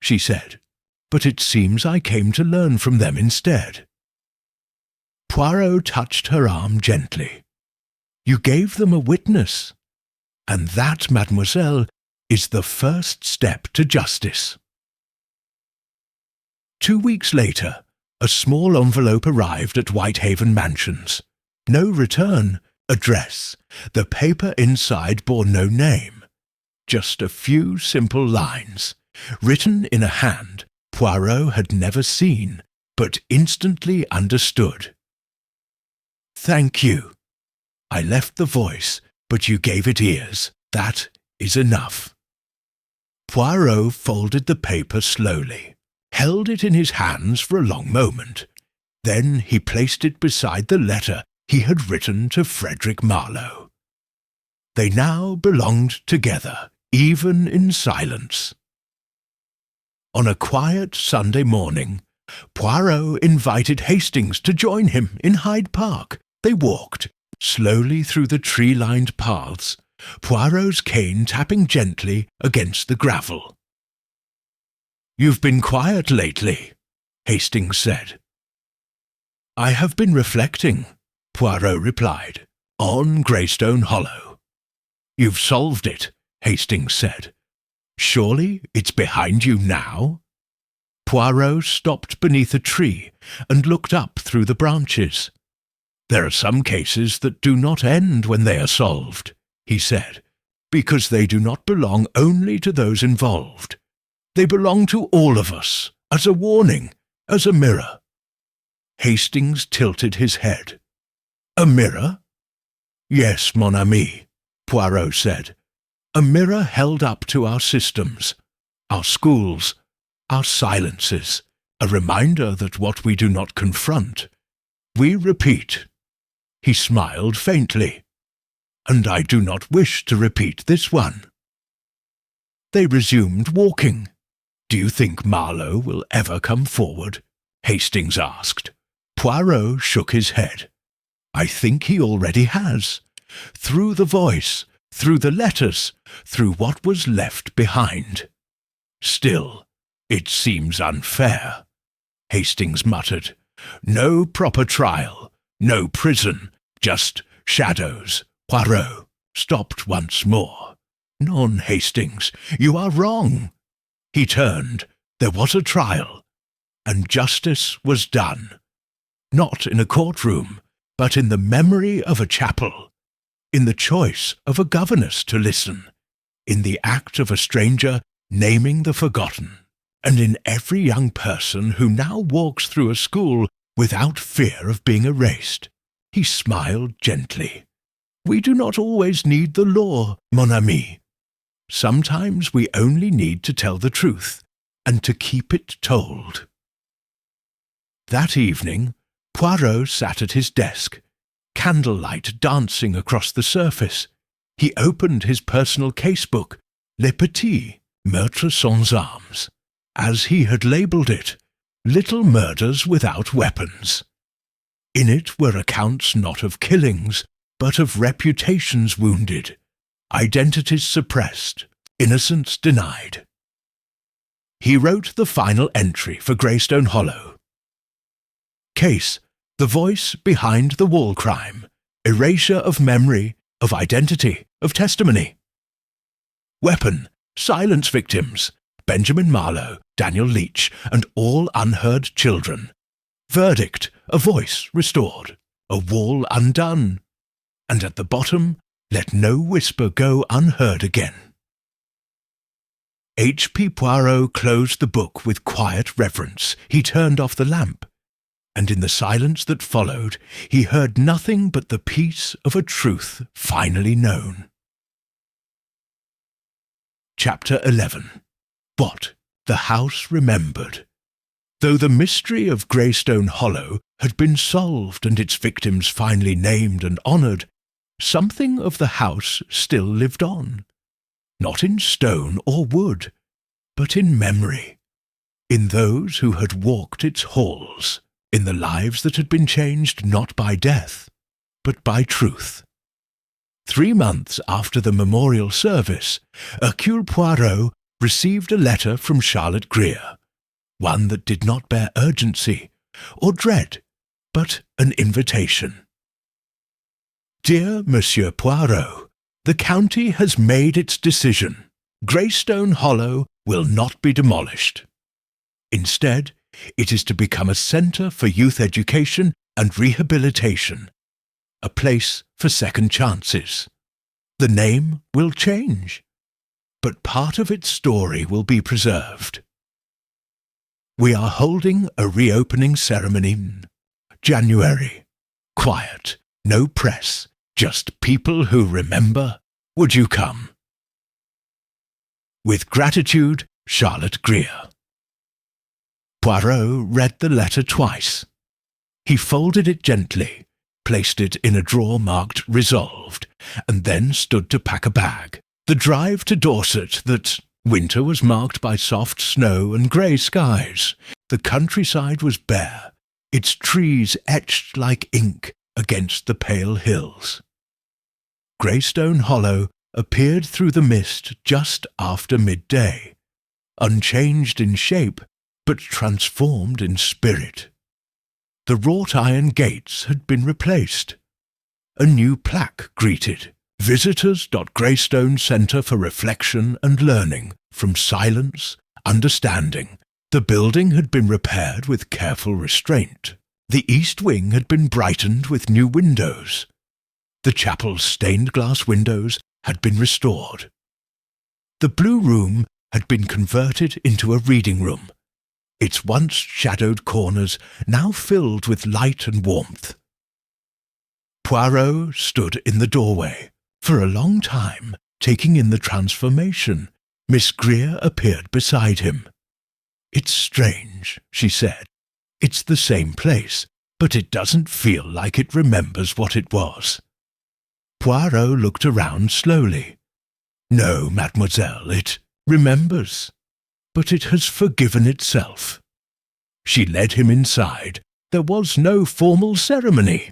Speaker 1: she said, "but it seems I came to learn from them instead." Poirot touched her arm gently. "You gave them a witness, and that, mademoiselle, is the first step to justice." 2 weeks later, a small envelope arrived at Whitehaven Mansions. No return address. The paper inside bore no name. Just a few simple lines, written in a hand Poirot had never seen, but instantly understood. "Thank you. I left the voice, but you gave it ears. That is enough." Poirot folded the paper slowly, held it in his hands for a long moment. Then he placed it beside the letter he had written to Frederick Marlowe. They now belonged together, even in silence. On a quiet Sunday morning, Poirot invited Hastings to join him in Hyde Park. They walked slowly through the tree-lined paths, Poirot's cane tapping gently against the gravel. "You've been quiet lately," Hastings said. "I have been reflecting," Poirot replied, "on Greystone Hollow." "You've solved it," Hastings said. "Surely it's behind you now?" Poirot stopped beneath a tree and looked up through the branches. "There are some cases that do not end when they are solved," he said, "because they do not belong only to those involved. They belong to all of us, as a warning, as a mirror." Hastings tilted his head. "A mirror?" "Yes, mon ami," Poirot said. "A mirror held up to our systems, our schools, our silences, a reminder that what we do not confront, we repeat." He smiled faintly. "And I do not wish to repeat this one." They resumed walking. "Do you think Marlowe will ever come forward?" Hastings asked. Poirot shook his head. "I think he already has. Through the voice, through the letters, through what was left behind." "Still, it seems unfair," Hastings muttered. "No proper trial, no prison, just shadows." Poirot stopped once more. "Non, Hastings, you are wrong." He turned. There was a trial, and justice was done. Not in a courtroom, but in the memory of a chapel, in the choice of a governess to listen, in the act of a stranger naming the forgotten, and in every young person who now walks through a school without fear of being erased. He smiled gently. "We do not always need the law, mon ami. Sometimes we only need to tell the truth, and to keep it told." That evening, Poirot sat at his desk, candlelight dancing across the surface. He opened his personal casebook, Les Petits Meurtres Sans Armes, as he had labelled it, little murders without weapons. In it were accounts not of killings, but of reputations wounded, identities suppressed, innocence denied. He wrote the final entry for Greystone Hollow. Case: the voice behind the wall crime, erasure of memory, of identity, of testimony. Weapon: silence victims, Benjamin Marlowe, Daniel Leach, and all unheard children. Verdict, a voice restored, a wall undone, and at the bottom, let no whisper go unheard again. H.P. Poirot closed the book with quiet reverence. He turned off the lamp, and in the silence that followed, he heard nothing but the peace of a truth finally known. Chapter 11. What the house remembered. Though the mystery of Greystone Hollow had been solved and its victims finally named and honoured, something of the house still lived on. Not in stone or wood, but in memory, in those who had walked its halls, in the lives that had been changed not by death, but by truth. 3 months after the memorial service, Hercule Poirot received a letter from Charlotte Greer, one that did not bear urgency or dread, but an invitation. Dear Monsieur Poirot, the county has made its decision. Greystone Hollow will not be demolished. Instead, it is to become a centre for youth education and rehabilitation, a place for second chances. The name will change, but part of its story will be preserved. We are holding a reopening ceremony. January. Quiet. No press. Just people who remember. Would you come? With gratitude, Charlotte Greer. Poirot read the letter twice. He folded it gently, placed it in a drawer marked Resolved, and then stood to pack a bag. The drive to Dorset that winter was marked by soft snow and grey skies. The countryside was bare, its trees etched like ink against the pale hills. Greystone Hollow appeared through the mist just after midday, unchanged in shape, but transformed in spirit. The wrought iron gates had been replaced. A new plaque greeted, Visitors. Centre for Reflection and Learning, from silence, understanding. The building had been repaired with careful restraint. The east wing had been brightened with new windows. The chapel's stained-glass windows had been restored. The blue room had been converted into a reading room, its once shadowed corners now filled with light and warmth. Poirot stood in the doorway. For a long time, taking in the transformation, Miss Greer appeared beside him. "It's strange," she said. "It's the same place, but it doesn't feel like it remembers what it was." Poirot looked around slowly. "No, mademoiselle, it remembers, but it has forgiven itself." She led him inside. There was no formal ceremony,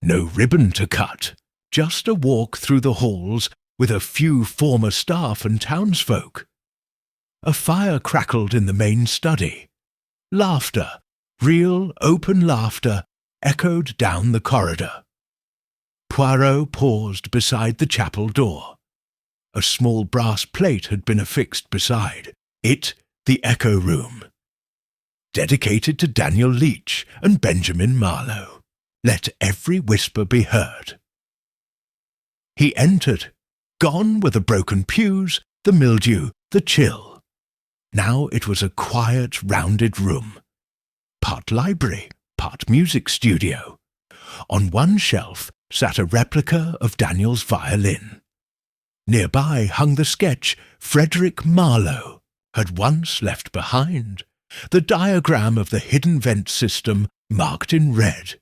Speaker 1: no ribbon to cut, just a walk through the halls with a few former staff and townsfolk. A fire crackled in the main study. Laughter, real open laughter, echoed down the corridor. Poirot paused beside the chapel door. A small brass plate had been affixed beside it, the echo room. Dedicated to Daniel Leach and Benjamin Marlowe. Let every whisper be heard. He entered. Gone were the broken pews, the mildew, the chill. Now it was a quiet, rounded room. Part library, part music studio. On one shelf sat a replica of Daniel's violin. Nearby hung the sketch Frederick Marlowe had once left behind, the diagram of the hidden vent system marked in red.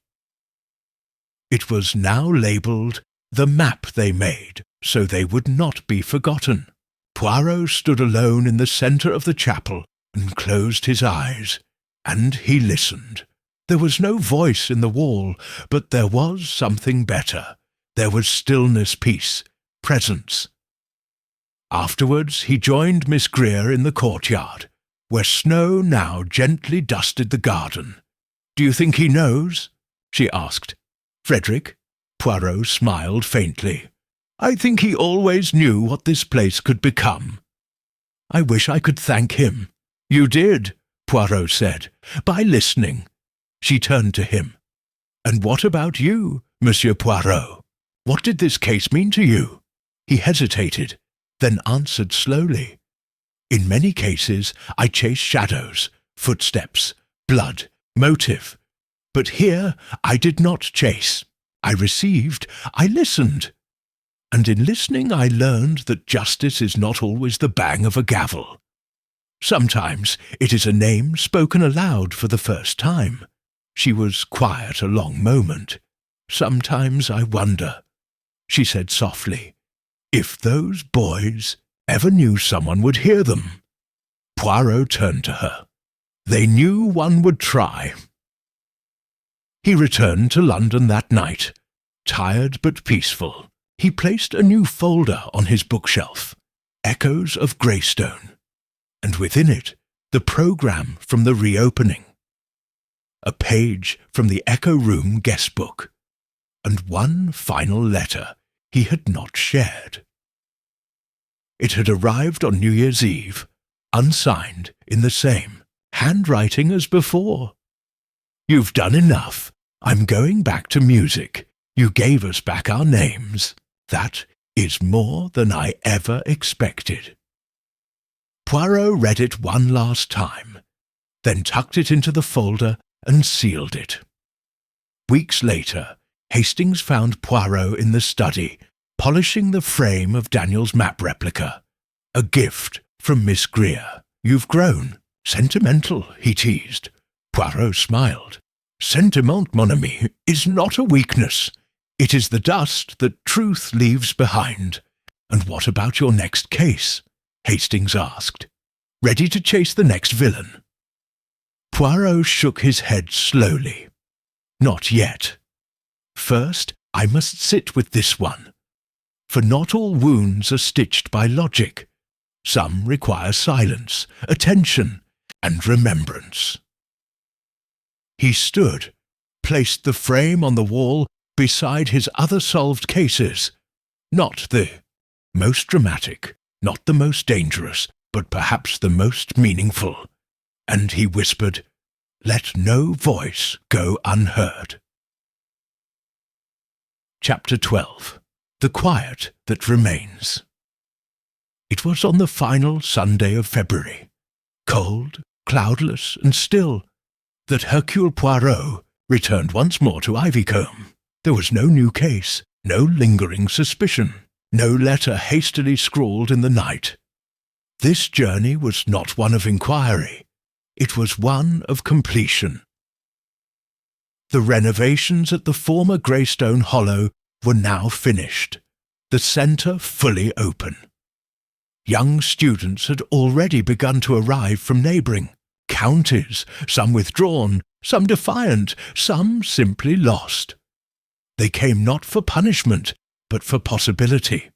Speaker 1: It was now labelled the map they made, so they would not be forgotten. Poirot stood alone in the centre of the chapel and closed his eyes, and he listened. There was no voice in the wall, but there was something better. There was stillness, peace, presence. Afterwards he joined Miss Greer in the courtyard, where snow now gently dusted the garden. "Do you think he knows?" she asked. "Frederick?" Poirot smiled faintly. "I think he always knew what this place could become." "I wish I could thank him." "You did," Poirot said, "by listening." She turned to him. "And what about you, Monsieur Poirot? What did this case mean to you?" He hesitated, then answered slowly. "In many cases I chase shadows, footsteps, blood, motive. But here I did not chase. I received, I listened. And in listening I learned that justice is not always the bang of a gavel. Sometimes it is a name spoken aloud for the first time." She was quiet a long moment. "Sometimes I wonder," she said softly, "if those boys ever knew someone would hear them." Poirot turned to her. "They knew one would try." He returned to London that night, tired but peaceful. He placed a new folder on his bookshelf, Echoes of Greystone, and within it the programme from the reopening, a page from the Echo Room guest book, and one final letter he had not shared. It had arrived on New Year's Eve, unsigned, in the same handwriting as before. "You've done enough. I'm going back to music. You gave us back our names. That is more than I ever expected." Poirot read it one last time, then tucked it into the folder and sealed it. Weeks later, Hastings found Poirot in the study, polishing the frame of Daniel's map replica. "A gift from Miss Greer. You've grown. Sentimental," he teased. Poirot smiled. "Sentiment, mon ami, is not a weakness. It is the dust that truth leaves behind." "And what about your next case?" Hastings asked. "Ready to chase the next villain?" Poirot shook his head slowly. "Not yet. First, I must sit with this one. For not all wounds are stitched by logic. Some require silence, attention, and remembrance." He stood, placed the frame on the wall beside his other solved cases. Not the most dramatic, not the most dangerous, but perhaps the most meaningful. And he whispered, "Let no voice go unheard." Chapter 12. The Quiet That Remains. It was on the final Sunday of February, cold, cloudless, and still, that Hercule Poirot returned once more to Ivycombe. There was no new case, no lingering suspicion, no letter hastily scrawled in the night. This journey was not one of inquiry. It was one of completion. The renovations at the former Greystone Hollow were now finished, the centre fully open. Young students had already begun to arrive from neighbouring counties, some withdrawn, some defiant, some simply lost. They came not for punishment, but for possibility.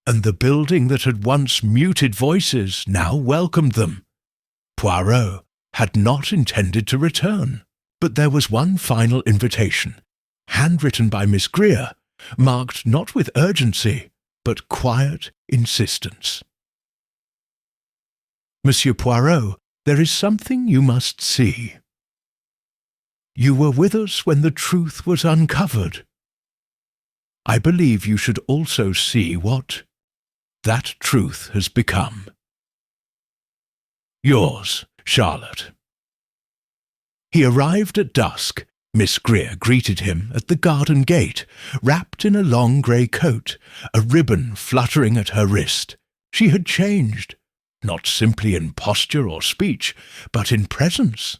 Speaker 1: And the building that had once muted voices now welcomed them. Poirot had not intended to return, but there was one final invitation, handwritten by Miss Greer, marked not with urgency, but quiet insistence. "Monsieur Poirot, there is something you must see. You were with us when the truth was uncovered. I believe you should also see what that truth has become. Yours, Charlotte." He arrived at dusk. Miss Greer greeted him at the garden gate, wrapped in a long grey coat, a ribbon fluttering at her wrist. She had changed, not simply in posture or speech, but in presence.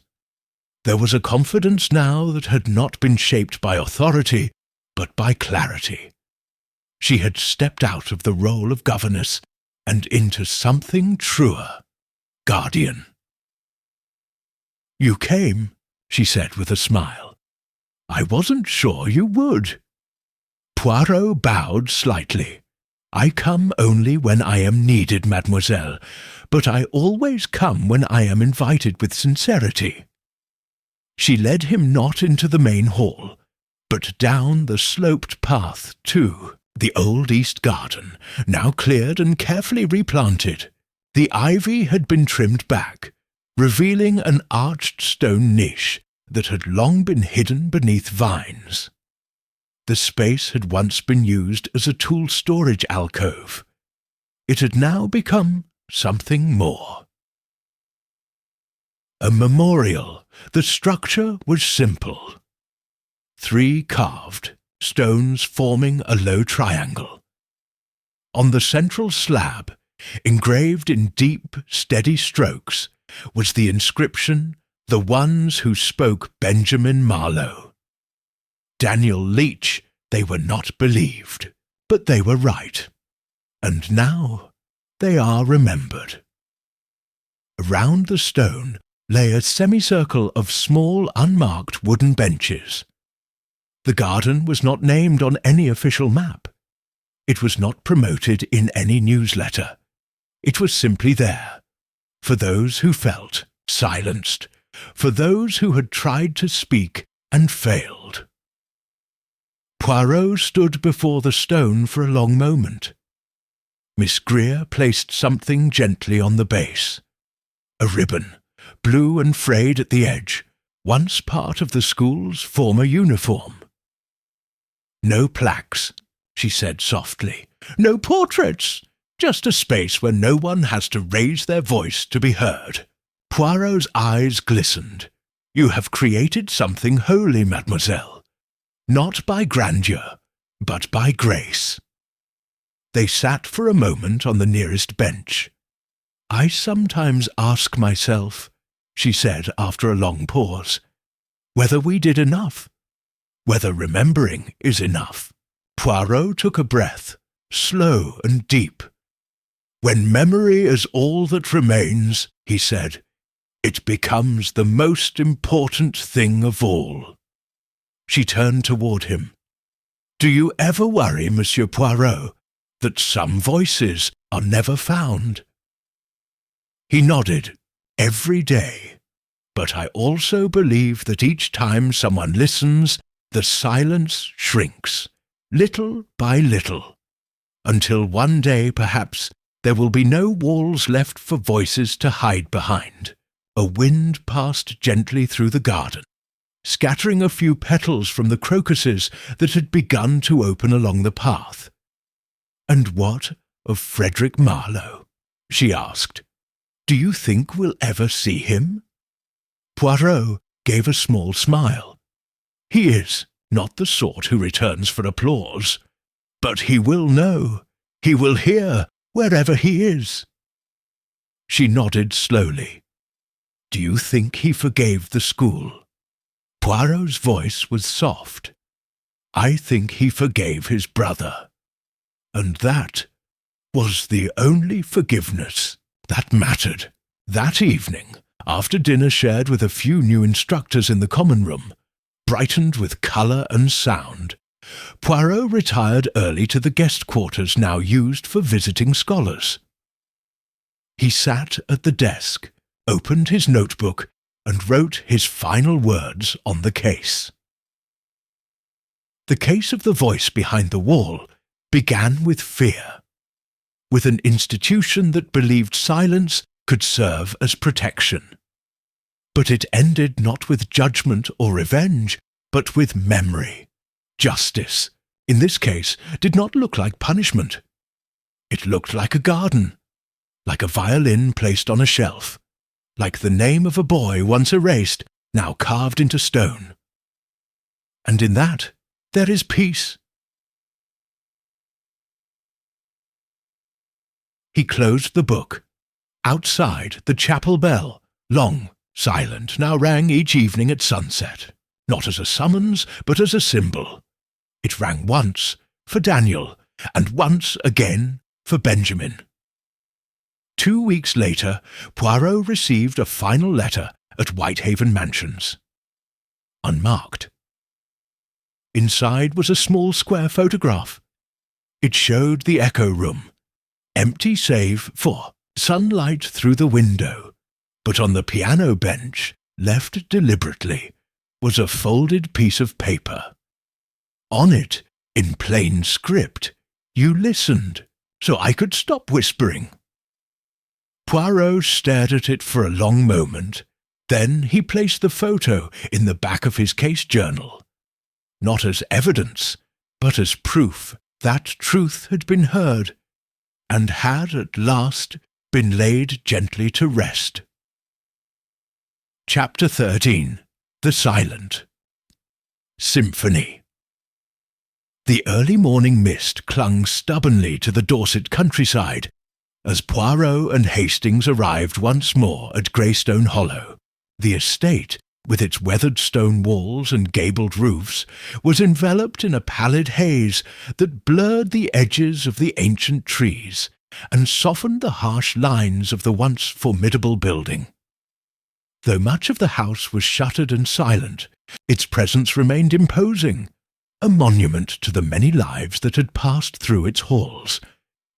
Speaker 1: There was a confidence now that had not been shaped by authority, but by clarity. She had stepped out of the role of governess and into something truer, guardian. "You came," she said with a smile. "I wasn't sure you would." Poirot bowed slightly. "I come only when I am needed, mademoiselle, but I always come when I am invited with sincerity." She led him not into the main hall, but down the sloped path to the old East Garden, now cleared and carefully replanted. The ivy had been trimmed back, revealing an arched stone niche that had long been hidden beneath vines. The space had once been used as a tool storage alcove. It had now become something more. A memorial. The structure was simple. 3 carved stones forming a low triangle. On the central slab, engraved in deep, steady strokes, was the inscription, "The ones who spoke Benjamin Marlowe." Daniel Leach, they were not believed, but they were right. And now they are remembered. Around the stone lay a semicircle of small, unmarked wooden benches. The garden was not named on any official map. It was not promoted in any newsletter. It was simply there, for those who felt silenced, for those who had tried to speak and failed. Poirot stood before the stone for a long moment. Miss Greer placed something gently on the base. A ribbon, blue and frayed at the edge, once part of the school's former uniform. "No plaques," she said softly. "No portraits. Just a space where no one has to raise their voice to be heard." Poirot's eyes glistened. "You have created something holy, mademoiselle. Not by grandeur, but by grace." They sat for a moment on the nearest bench. "I sometimes ask myself," she said after a long pause, "whether we did enough, whether remembering is enough." Poirot took a breath, slow and deep. "When memory is all that remains," he said, "it becomes the most important thing of all." She turned toward him. "Do you ever worry, Monsieur Poirot, that some voices are never found?" He nodded. "Every day. But I also believe that each time someone listens, the silence shrinks, little by little, until one day, perhaps, there will be no walls left for voices to hide behind." A wind passed gently through the garden, scattering a few petals from the crocuses that had begun to open along the path. "And what of Frederick Marlowe?" she asked. "Do you think we'll ever see him?" Poirot gave a small smile. "He is not the sort who returns for applause, but he will know, he will hear, wherever he is." She nodded slowly. "Do you think he forgave the school?" Poirot's voice was soft. "I think he forgave his brother. And that was the only forgiveness that mattered." That evening, after dinner shared with a few new instructors in the common room, brightened with colour and sound, Poirot retired early to the guest quarters now used for visiting scholars. He sat at the desk, opened his notebook, and wrote his final words on the case. The case of the voice behind the wall began with fear, with an institution that believed silence could serve as protection. But it ended not with judgment or revenge, but with memory. Justice, in this case, did not look like punishment. It looked like a garden, like a violin placed on a shelf, like the name of a boy once erased, now carved into stone. And in that there is peace. He closed the book. Outside, the chapel bell, long, silent, now rang each evening at sunset, not as a summons, but as a symbol. It rang once for Daniel, and once again for Benjamin. 2 weeks later, Poirot received a final letter at Whitehaven Mansions. Unmarked. Inside was a small square photograph. It showed the echo room, empty save for sunlight through the window, but on the piano bench, left deliberately, was a folded piece of paper. On it, in plain script, "You listened, so I could stop whispering." Poirot stared at it for a long moment, Then he placed the photo in the back of his case journal, not as evidence, but as proof that truth had been heard, and had at last been laid gently to rest. Chapter 13. The Silent. Symphony. The early morning mist clung stubbornly to the Dorset countryside as Poirot and Hastings arrived once more at Greystone Hollow. The estate, with its weathered stone walls and gabled roofs, was enveloped in a pallid haze that blurred the edges of the ancient trees and softened the harsh lines of the once formidable building. Though much of the house was shuttered and silent, its presence remained imposing, a monument to the many lives that had passed through its halls,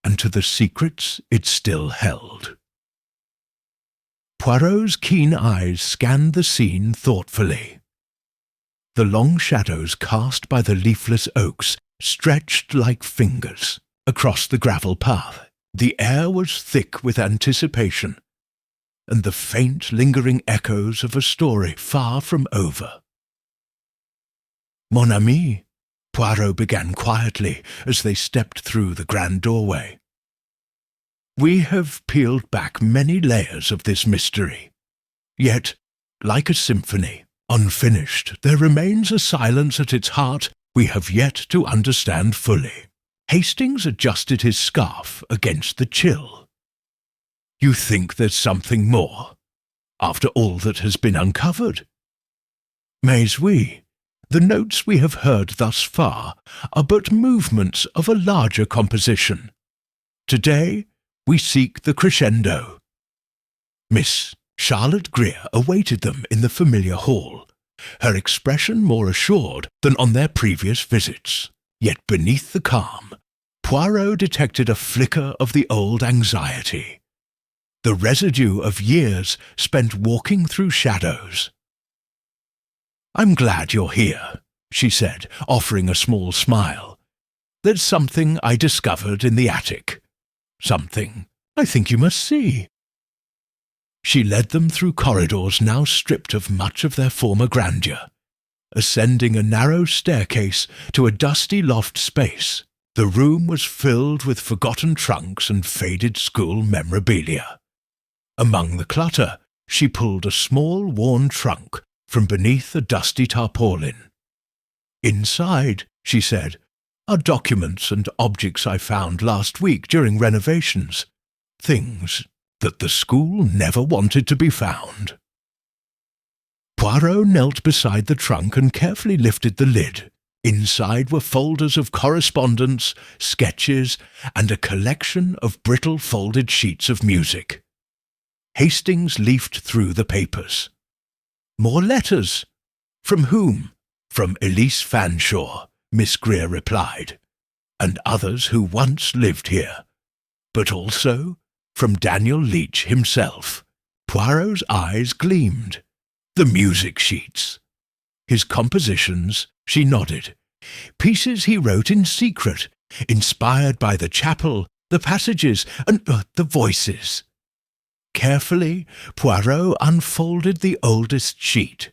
Speaker 1: and to the secrets it still held. Poirot's keen eyes scanned the scene thoughtfully. The long shadows cast by the leafless oaks stretched like fingers across the gravel path. The air was thick with anticipation, and the faint, lingering echoes of a story far from over. "Mon ami," Poirot began quietly as they stepped through the grand doorway. "We have peeled back many layers of this mystery. Yet, like a symphony, unfinished, there remains a silence at its heart we have yet to understand fully." Hastings adjusted his scarf against the chill. "You think there's something more, after all that has been uncovered?" "Mais oui. The notes we have heard thus far are but movements of a larger composition. Today we seek the crescendo." Miss Charlotte Greer awaited them in the familiar hall, her expression more assured than on their previous visits. Yet beneath the calm, Poirot detected a flicker of the old anxiety, the residue of years spent walking through shadows. "I'm glad you're here," she said, offering a small smile. "There's something I discovered in the attic. Something I think you must see." She led them through corridors now stripped of much of their former grandeur, ascending a narrow staircase to a dusty loft space. The room was filled with forgotten trunks and faded school memorabilia. Among the clutter, she pulled a small worn trunk from beneath a dusty tarpaulin. "Inside," she said, "are documents and objects I found last week during renovations. Things that the school never wanted to be found." Poirot knelt beside the trunk and carefully lifted the lid. Inside were folders of correspondence, sketches, and a collection of brittle folded sheets of music. Hastings leafed through the papers. "More letters." "From whom?" "From Elise Fanshawe," Miss Greer replied, "and others who once lived here, but also from Daniel Leach himself." Poirot's eyes gleamed. "The music sheets." "His compositions," she nodded. "Pieces he wrote in secret, inspired by the chapel, the passages, and the voices." Carefully, Poirot unfolded the oldest sheet.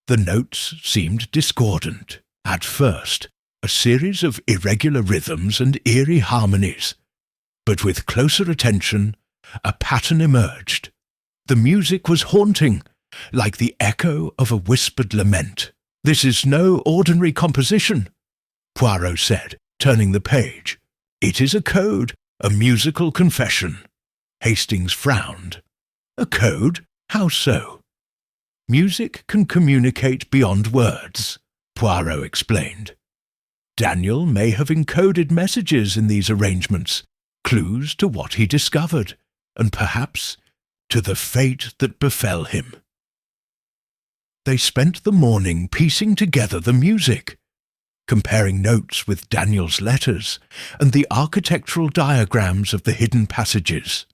Speaker 1: The notes seemed discordant. At first, a series of irregular rhythms and eerie harmonies. But with closer attention, a pattern emerged. The music was haunting, like the echo of a whispered lament. "This is no ordinary composition," Poirot said, turning the page. "It is a code, a musical confession." Hastings frowned. "A code? How so?" "Music can communicate beyond words," Poirot explained. "Daniel may have encoded messages in these arrangements, clues to what he discovered, and perhaps to the fate that befell him." They spent the morning piecing together the music, comparing notes with Daniel's letters and the architectural diagrams of the hidden passages.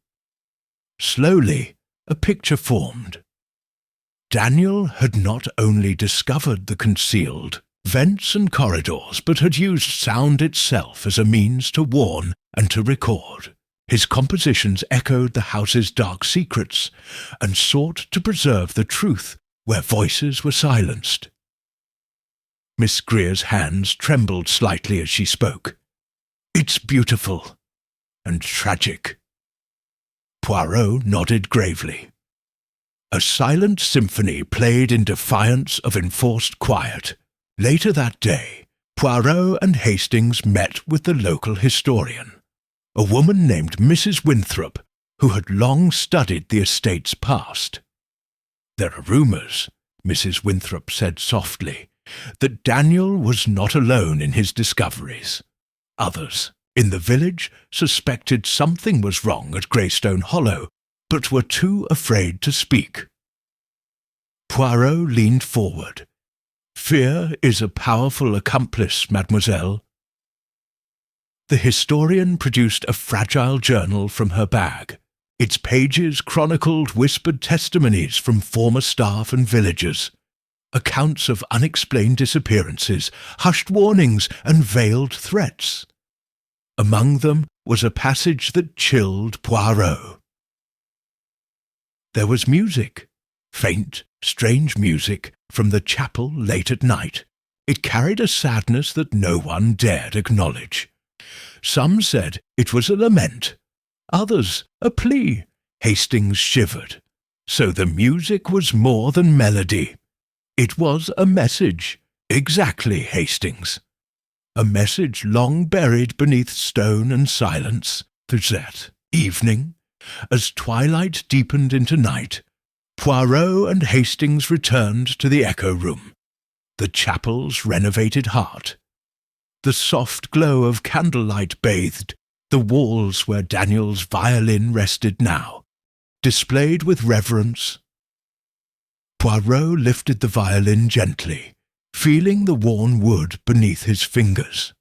Speaker 1: Slowly, a picture formed. Daniel had not only discovered the concealed vents and corridors, but had used sound itself as a means to warn and to record. His compositions echoed the house's dark secrets and sought to preserve the truth where voices were silenced. Miss Greer's hands trembled slightly as she spoke. "It's beautiful and tragic." Poirot nodded gravely. A silent symphony played in defiance of enforced quiet. Later that day, Poirot and Hastings met with the local historian, a woman named Mrs. Winthrop, who had long studied the estate's past. "There are rumours," Mrs. Winthrop said softly, "that Daniel was not alone in his discoveries. Others, in the village, suspected something was wrong at Greystone Hollow, but were too afraid to speak." Poirot leaned forward. "Fear is a powerful accomplice, mademoiselle." The historian produced a fragile journal from her bag. Its pages chronicled whispered testimonies from former staff and villagers, accounts of unexplained disappearances, hushed warnings, and veiled threats. Among them was a passage that chilled Poirot. There was music, faint, strange music, from the chapel late at night. It carried a sadness that no one dared acknowledge. Some said it was a lament, others a plea. Hastings shivered. So the music was more than melody. It was a message. Exactly, Hastings. A message long buried beneath stone and silence. That evening, as twilight deepened into night, Poirot and Hastings returned to the echo room, the chapel's renovated heart. The soft glow of candlelight bathed the walls where Daniel's violin rested now, displayed with reverence. Poirot lifted the violin gently, feeling the worn wood beneath his fingers.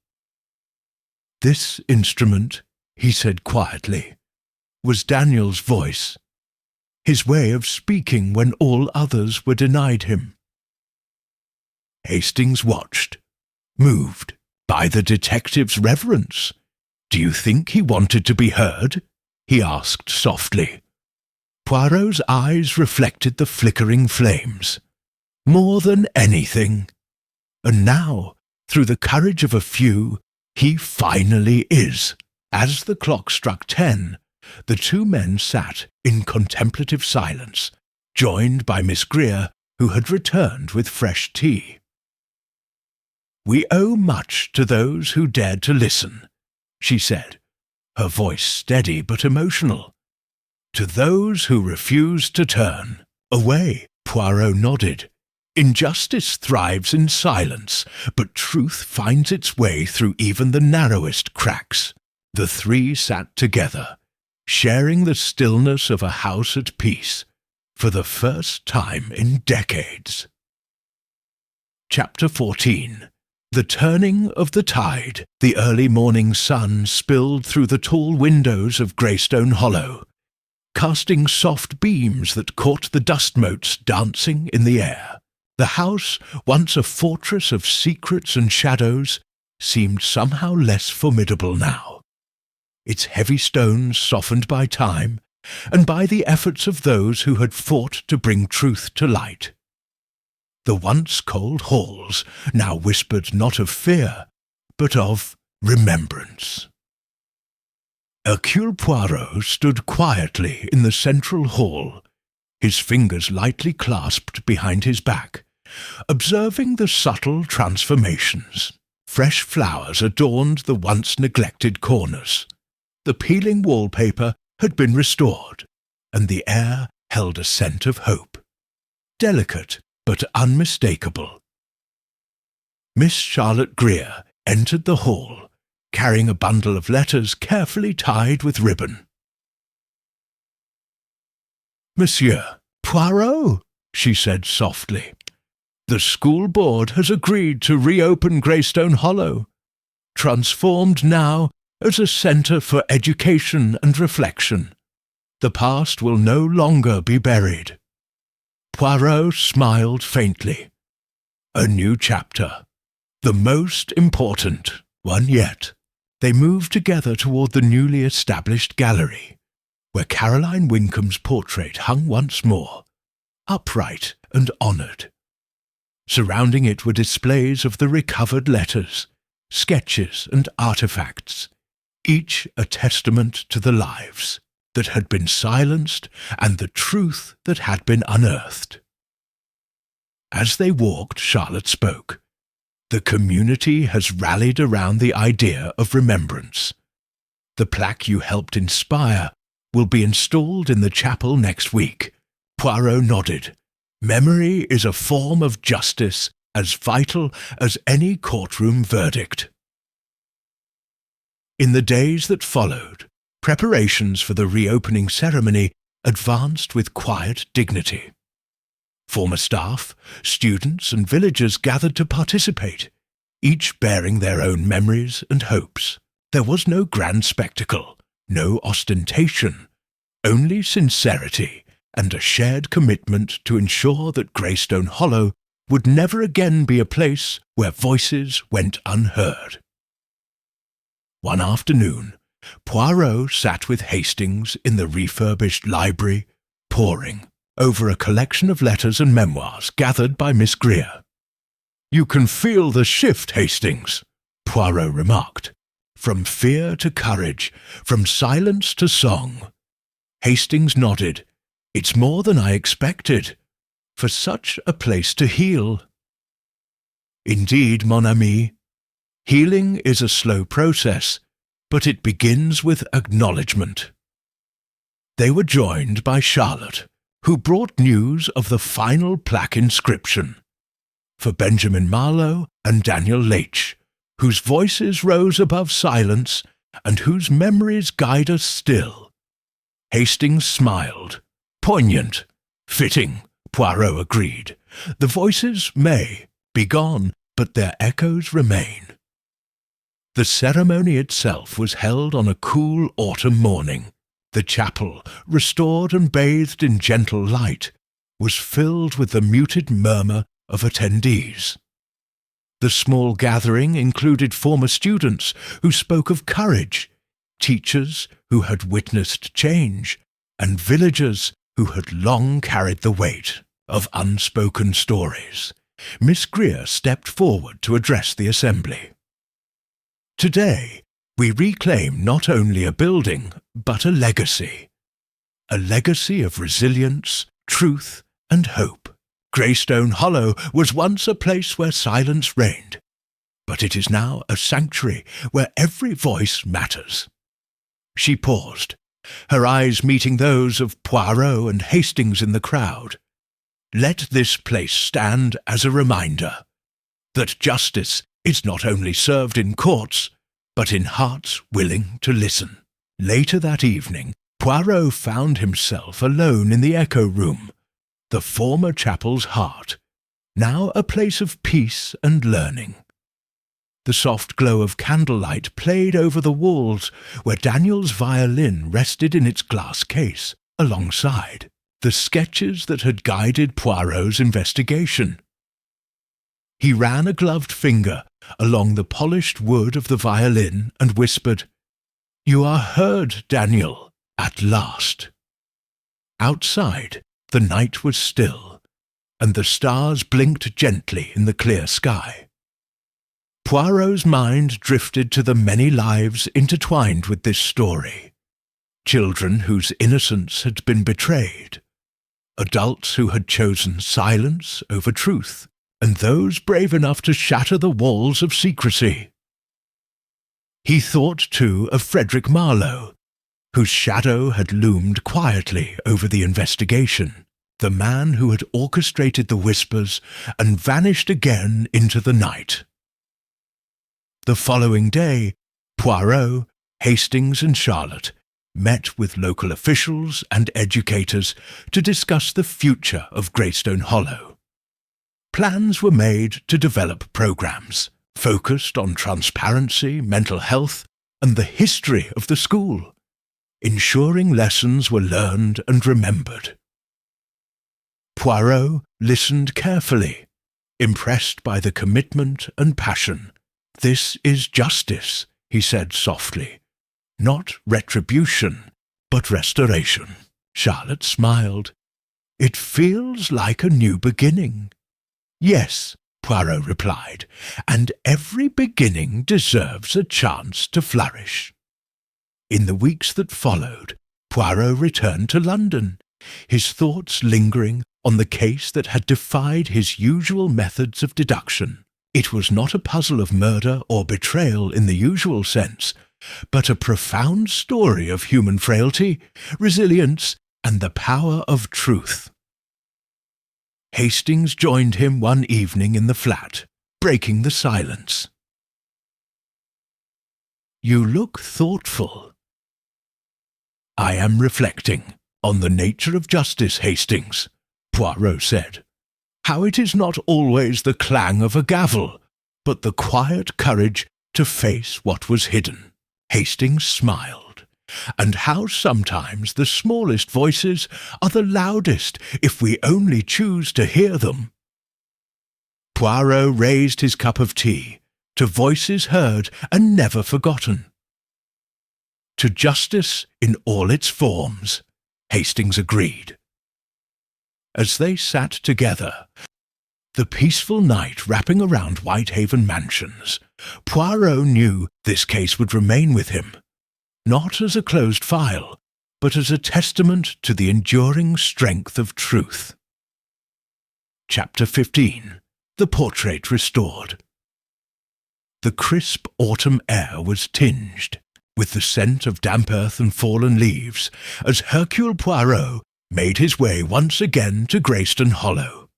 Speaker 1: "This instrument," he said quietly, "was Daniel's voice, his way of speaking when all others were denied him." Hastings watched, moved by the detective's reverence. "Do you think he wanted to be heard?" he asked softly. Poirot's eyes reflected the flickering flames. "More than anything. And now, through the courage of a few, he finally is." As the clock struck 10, the two men sat in contemplative silence, joined by Miss Greer, who had returned with fresh tea. "We owe much to those who dared to listen," she said, her voice steady but emotional. "To those who refused to turn away." Poirot nodded. "Injustice thrives in silence, but truth finds its way through even the narrowest cracks." The three sat together, sharing the stillness of a house at peace, for the first time in decades. Chapter 14. The turning of the tide. The early morning sun spilled through the tall windows of Greystone Hollow, casting soft beams that caught the dust motes dancing in the air. The house, once a fortress of secrets and shadows, seemed somehow less formidable now. Its heavy stones softened by time, and by the efforts of those who had fought to bring truth to light. The once cold halls now whispered not of fear, but of remembrance. Hercule Poirot stood quietly in the central hall, his fingers lightly clasped behind his back, observing the subtle transformations. Fresh flowers adorned the once neglected corners. The peeling wallpaper had been restored, and the air held a scent of hope, delicate but unmistakable. Miss Charlotte Greer entered the hall, carrying a bundle of letters carefully tied with ribbon. "Monsieur Poirot," she said softly, "the school board has agreed to reopen Greystone Hollow, transformed now as a centre for education and reflection. The past will no longer be buried." Poirot smiled faintly. "A new chapter, the most important one yet." They moved together toward the newly established gallery, where Caroline Wincombe's portrait hung once more, upright and honoured. Surrounding it were displays of the recovered letters, sketches and artefacts, each a testament to the lives that had been silenced and the truth that had been unearthed. As they walked, Charlotte spoke. The community has rallied around the idea of remembrance. The plaque you helped inspire will be installed in the chapel next week. Poirot nodded. Memory is a form of justice as vital as any courtroom verdict. In the days that followed, preparations for the reopening ceremony advanced with quiet dignity. Former staff, students and villagers gathered to participate, each bearing their own memories and hopes. There was no grand spectacle, no ostentation, only sincerity and a shared commitment to ensure that Greystone Hollow would never again be a place where voices went unheard. One afternoon, Poirot sat with Hastings in the refurbished library, poring over a collection of letters and memoirs gathered by Miss Greer. "You can feel the shift, Hastings," Poirot remarked. "From fear to courage, from silence to song." Hastings nodded. "It's more than I expected. For such a place to heal." "Indeed, mon ami. Healing is a slow process, but it begins with acknowledgement." They were joined by Charlotte, who brought news of the final plaque inscription for Benjamin Marlowe and Daniel Leitch, whose voices rose above silence and whose memories guide us still. Hastings smiled. "Poignant, fitting," Poirot agreed. "The voices may be gone, but their echoes remain." The ceremony itself was held on a cool autumn morning. The chapel, restored and bathed in gentle light, was filled with the muted murmur of attendees. The small gathering included former students who spoke of courage, teachers who had witnessed change, and villagers who had long carried the weight of unspoken stories. Miss Greer stepped forward to address the assembly. "Today, we reclaim not only a building, but a legacy of resilience, truth, and hope. Greystone Hollow was once a place where silence reigned, but it is now a sanctuary where every voice matters." She paused, her eyes meeting those of Poirot and Hastings in the crowd. "Let this place stand as a reminder that justice is not only served in courts, but in hearts willing to listen." Later that evening, Poirot found himself alone in the echo room, the former chapel's heart, now a place of peace and learning. The soft glow of candlelight played over the walls where Daniel's violin rested in its glass case, alongside the sketches that had guided Poirot's investigation. He ran a gloved finger along the polished wood of the violin and whispered, "You are heard, Daniel, at last." Outside, the night was still, and the stars blinked gently in the clear sky. Poirot's mind drifted to the many lives intertwined with this story. Children whose innocence had been betrayed, adults who had chosen silence over truth, and those brave enough to shatter the walls of secrecy. He thought, too, of Frederick Marlowe, whose shadow had loomed quietly over the investigation, the man who had orchestrated the whispers and vanished again into the night. The following day, Poirot, Hastings and Charlotte met with local officials and educators to discuss the future of Greystone Hollow. Plans were made to develop programs focused on transparency, mental health, and the history of the school, ensuring lessons were learned and remembered. Poirot listened carefully, impressed by the commitment and passion. "This is justice," he said softly. Not retribution, but restoration. Charlotte smiled. It feels like a new beginning. Yes, Poirot replied, and every beginning deserves a chance to flourish. In the weeks that followed, Poirot returned to London, his thoughts lingering on the case that had defied his usual methods of deduction. It was not a puzzle of murder or betrayal in the usual sense, but a profound story of human frailty, resilience, and the power of truth. Hastings joined him one evening in the flat, breaking the silence. "You look thoughtful." "I am reflecting on the nature of justice, Hastings," Poirot said. "How it is not always the clang of a gavel, but the quiet courage to face what was hidden." Hastings smiled. "And how sometimes the smallest voices are the loudest if we only choose to hear them." Poirot raised his cup of tea to voices heard and never forgotten. "To justice in all its forms," Hastings agreed. As they sat together, the peaceful night wrapping around Whitehaven Mansions, Poirot knew this case would remain with him, not as a closed file, but as a testament to the enduring strength of truth. Chapter 15. The Portrait Restored. The crisp autumn air was tinged with the scent of damp earth and fallen leaves as Hercule Poirot made his way once again to Greyston Hollow.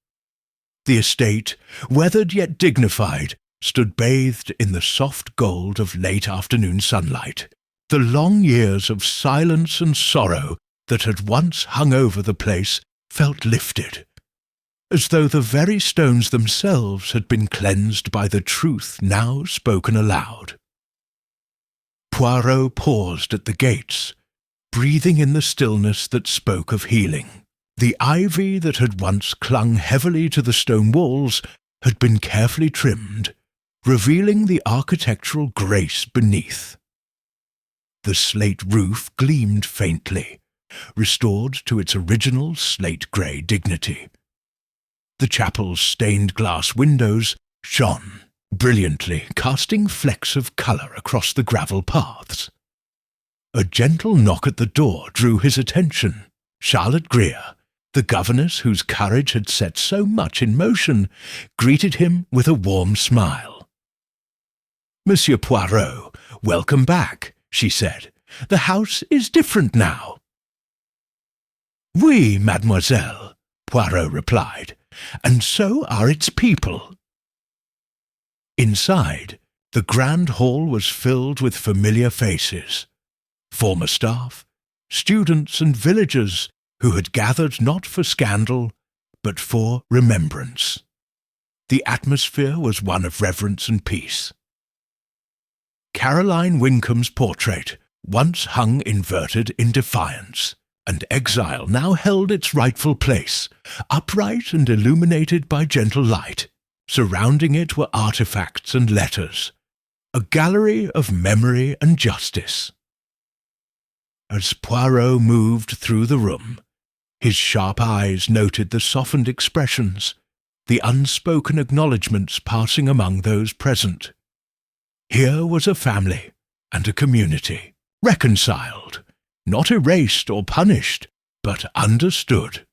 Speaker 1: The estate, weathered yet dignified, stood bathed in the soft gold of late afternoon sunlight. The long years of silence and sorrow that had once hung over the place felt lifted, as though the very stones themselves had been cleansed by the truth now spoken aloud. Poirot paused at the gates, breathing in the stillness that spoke of healing. The ivy that had once clung heavily to the stone walls had been carefully trimmed, revealing the architectural grace beneath. The slate roof gleamed faintly, restored to its original slate-grey dignity. The chapel's stained-glass windows shone brilliantly, casting flecks of colour across the gravel paths. A gentle knock at the door drew his attention. Charlotte Greer, the governess whose courage had set so much in motion, greeted him with a warm smile. "Monsieur Poirot, welcome back," she said. "The house is different now." "Oui, mademoiselle," Poirot replied, "and so are its people." Inside, the grand hall was filled with familiar faces, former staff, students and villagers who had gathered not for scandal, but for remembrance. The atmosphere was one of reverence and peace. Caroline Wincombe's portrait once hung inverted in defiance, and exile now held its rightful place, upright and illuminated by gentle light. Surrounding it were artifacts and letters, a gallery of memory and justice. As Poirot moved through the room, his sharp eyes noted the softened expressions, the unspoken acknowledgments passing among those present. Here was a family and a community, reconciled, not erased or punished, but understood.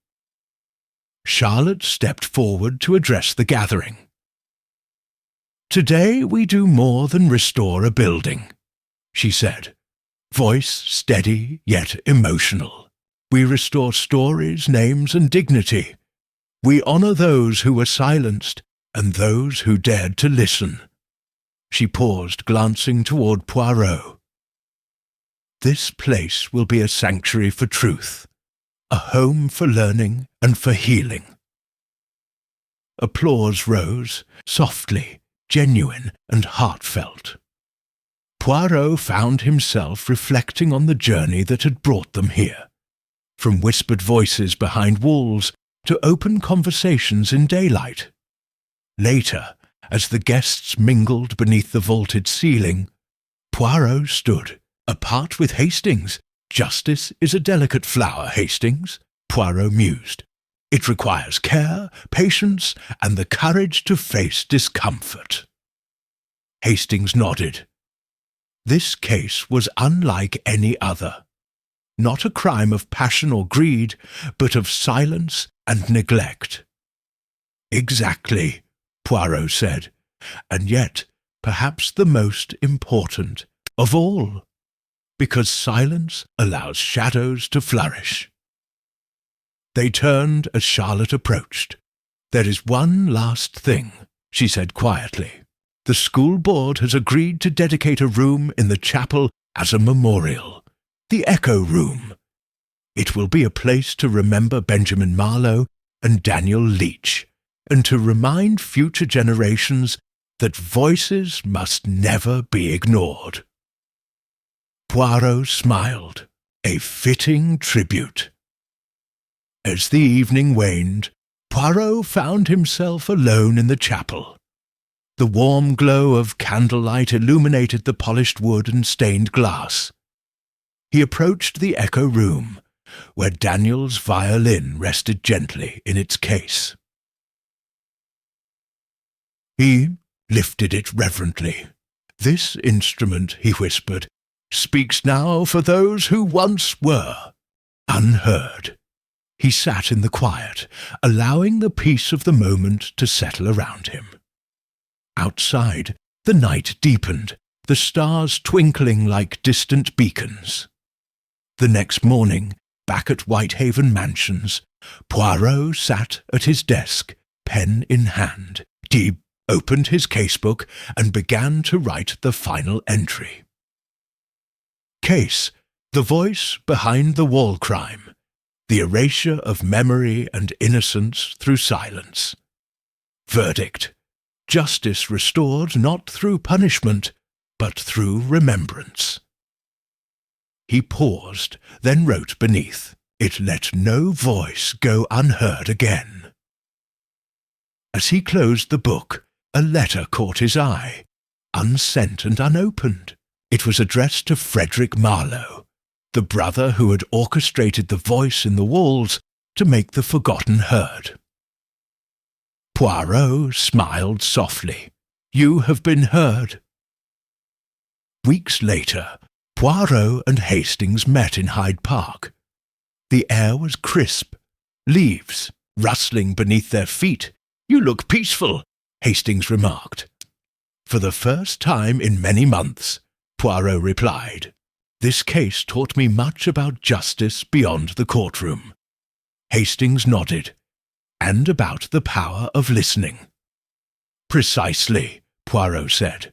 Speaker 1: Charlotte stepped forward to address the gathering. "Today we do more than restore a building," she said, voice steady yet emotional. "We restore stories, names, and dignity. We honour those who were silenced and those who dared to listen." She paused, glancing toward Poirot. "This place will be a sanctuary for truth, a home for learning and for healing." Applause rose, softly, genuine and heartfelt. Poirot found himself reflecting on the journey that had brought them here, from whispered voices behind walls to open conversations in daylight. Later, as the guests mingled beneath the vaulted ceiling, Poirot stood, apart with Hastings. Justice is a delicate flower, Hastings, Poirot mused. It requires care, patience, and the courage to face discomfort. Hastings nodded. This case was unlike any other. Not a crime of passion or greed, but of silence and neglect. Exactly, Poirot said, and yet perhaps the most important of all, because silence allows shadows to flourish. They turned as Charlotte approached. There is one last thing, she said quietly. The school board has agreed to dedicate a room in the chapel as a memorial, the Echo Room. It will be a place to remember Benjamin Marlowe and Daniel Leach, and to remind future generations that voices must never be ignored. Poirot smiled, a fitting tribute. As the evening waned, Poirot found himself alone in the chapel. The warm glow of candlelight illuminated the polished wood and stained glass. He approached the Echo Room, where Daniel's violin rested gently in its case. He lifted it reverently. This instrument, he whispered, speaks now for those who once were unheard. He sat in the quiet, allowing the peace of the moment to settle around him. Outside, the night deepened, the stars twinkling like distant beacons. The next morning, back at Whitehaven Mansions, Poirot sat at his desk, pen in hand. He opened his casebook and began to write the final entry. Case: the voice behind the wall crime, the erasure of memory and innocence through silence. Verdict: justice restored not through punishment, but through remembrance. He paused, then wrote beneath, "It let no voice go unheard again." As he closed the book, a letter caught his eye, unsent and unopened. It was addressed to Frederick Marlowe, the brother who had orchestrated the voice in the walls to make the forgotten heard. Poirot smiled softly. "You have been heard." Weeks later, Poirot and Hastings met in Hyde Park. The air was crisp, leaves rustling beneath their feet. "You look peaceful," Hastings remarked. "For the first time in many months," Poirot replied. "This case taught me much about justice beyond the courtroom." Hastings nodded. "And about the power of listening." "Precisely," Poirot said.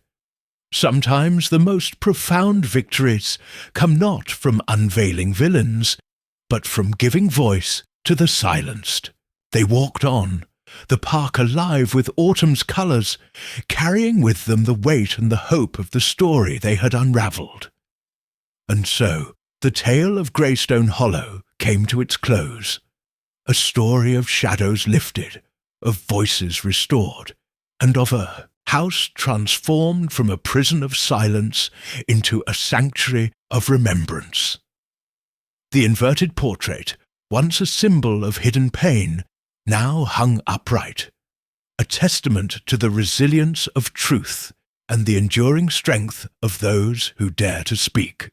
Speaker 1: "Sometimes the most profound victories come not from unveiling villains, but from giving voice to the silenced." They walked on, the park alive with autumn's colours, carrying with them the weight and the hope of the story they had unravelled. And so the tale of Greystone Hollow came to its close, a story of shadows lifted, of voices restored, and of a house transformed from a prison of silence into a sanctuary of remembrance. The inverted portrait, once a symbol of hidden pain, now hung upright, a testament to the resilience of truth and the enduring strength of those who dare to speak.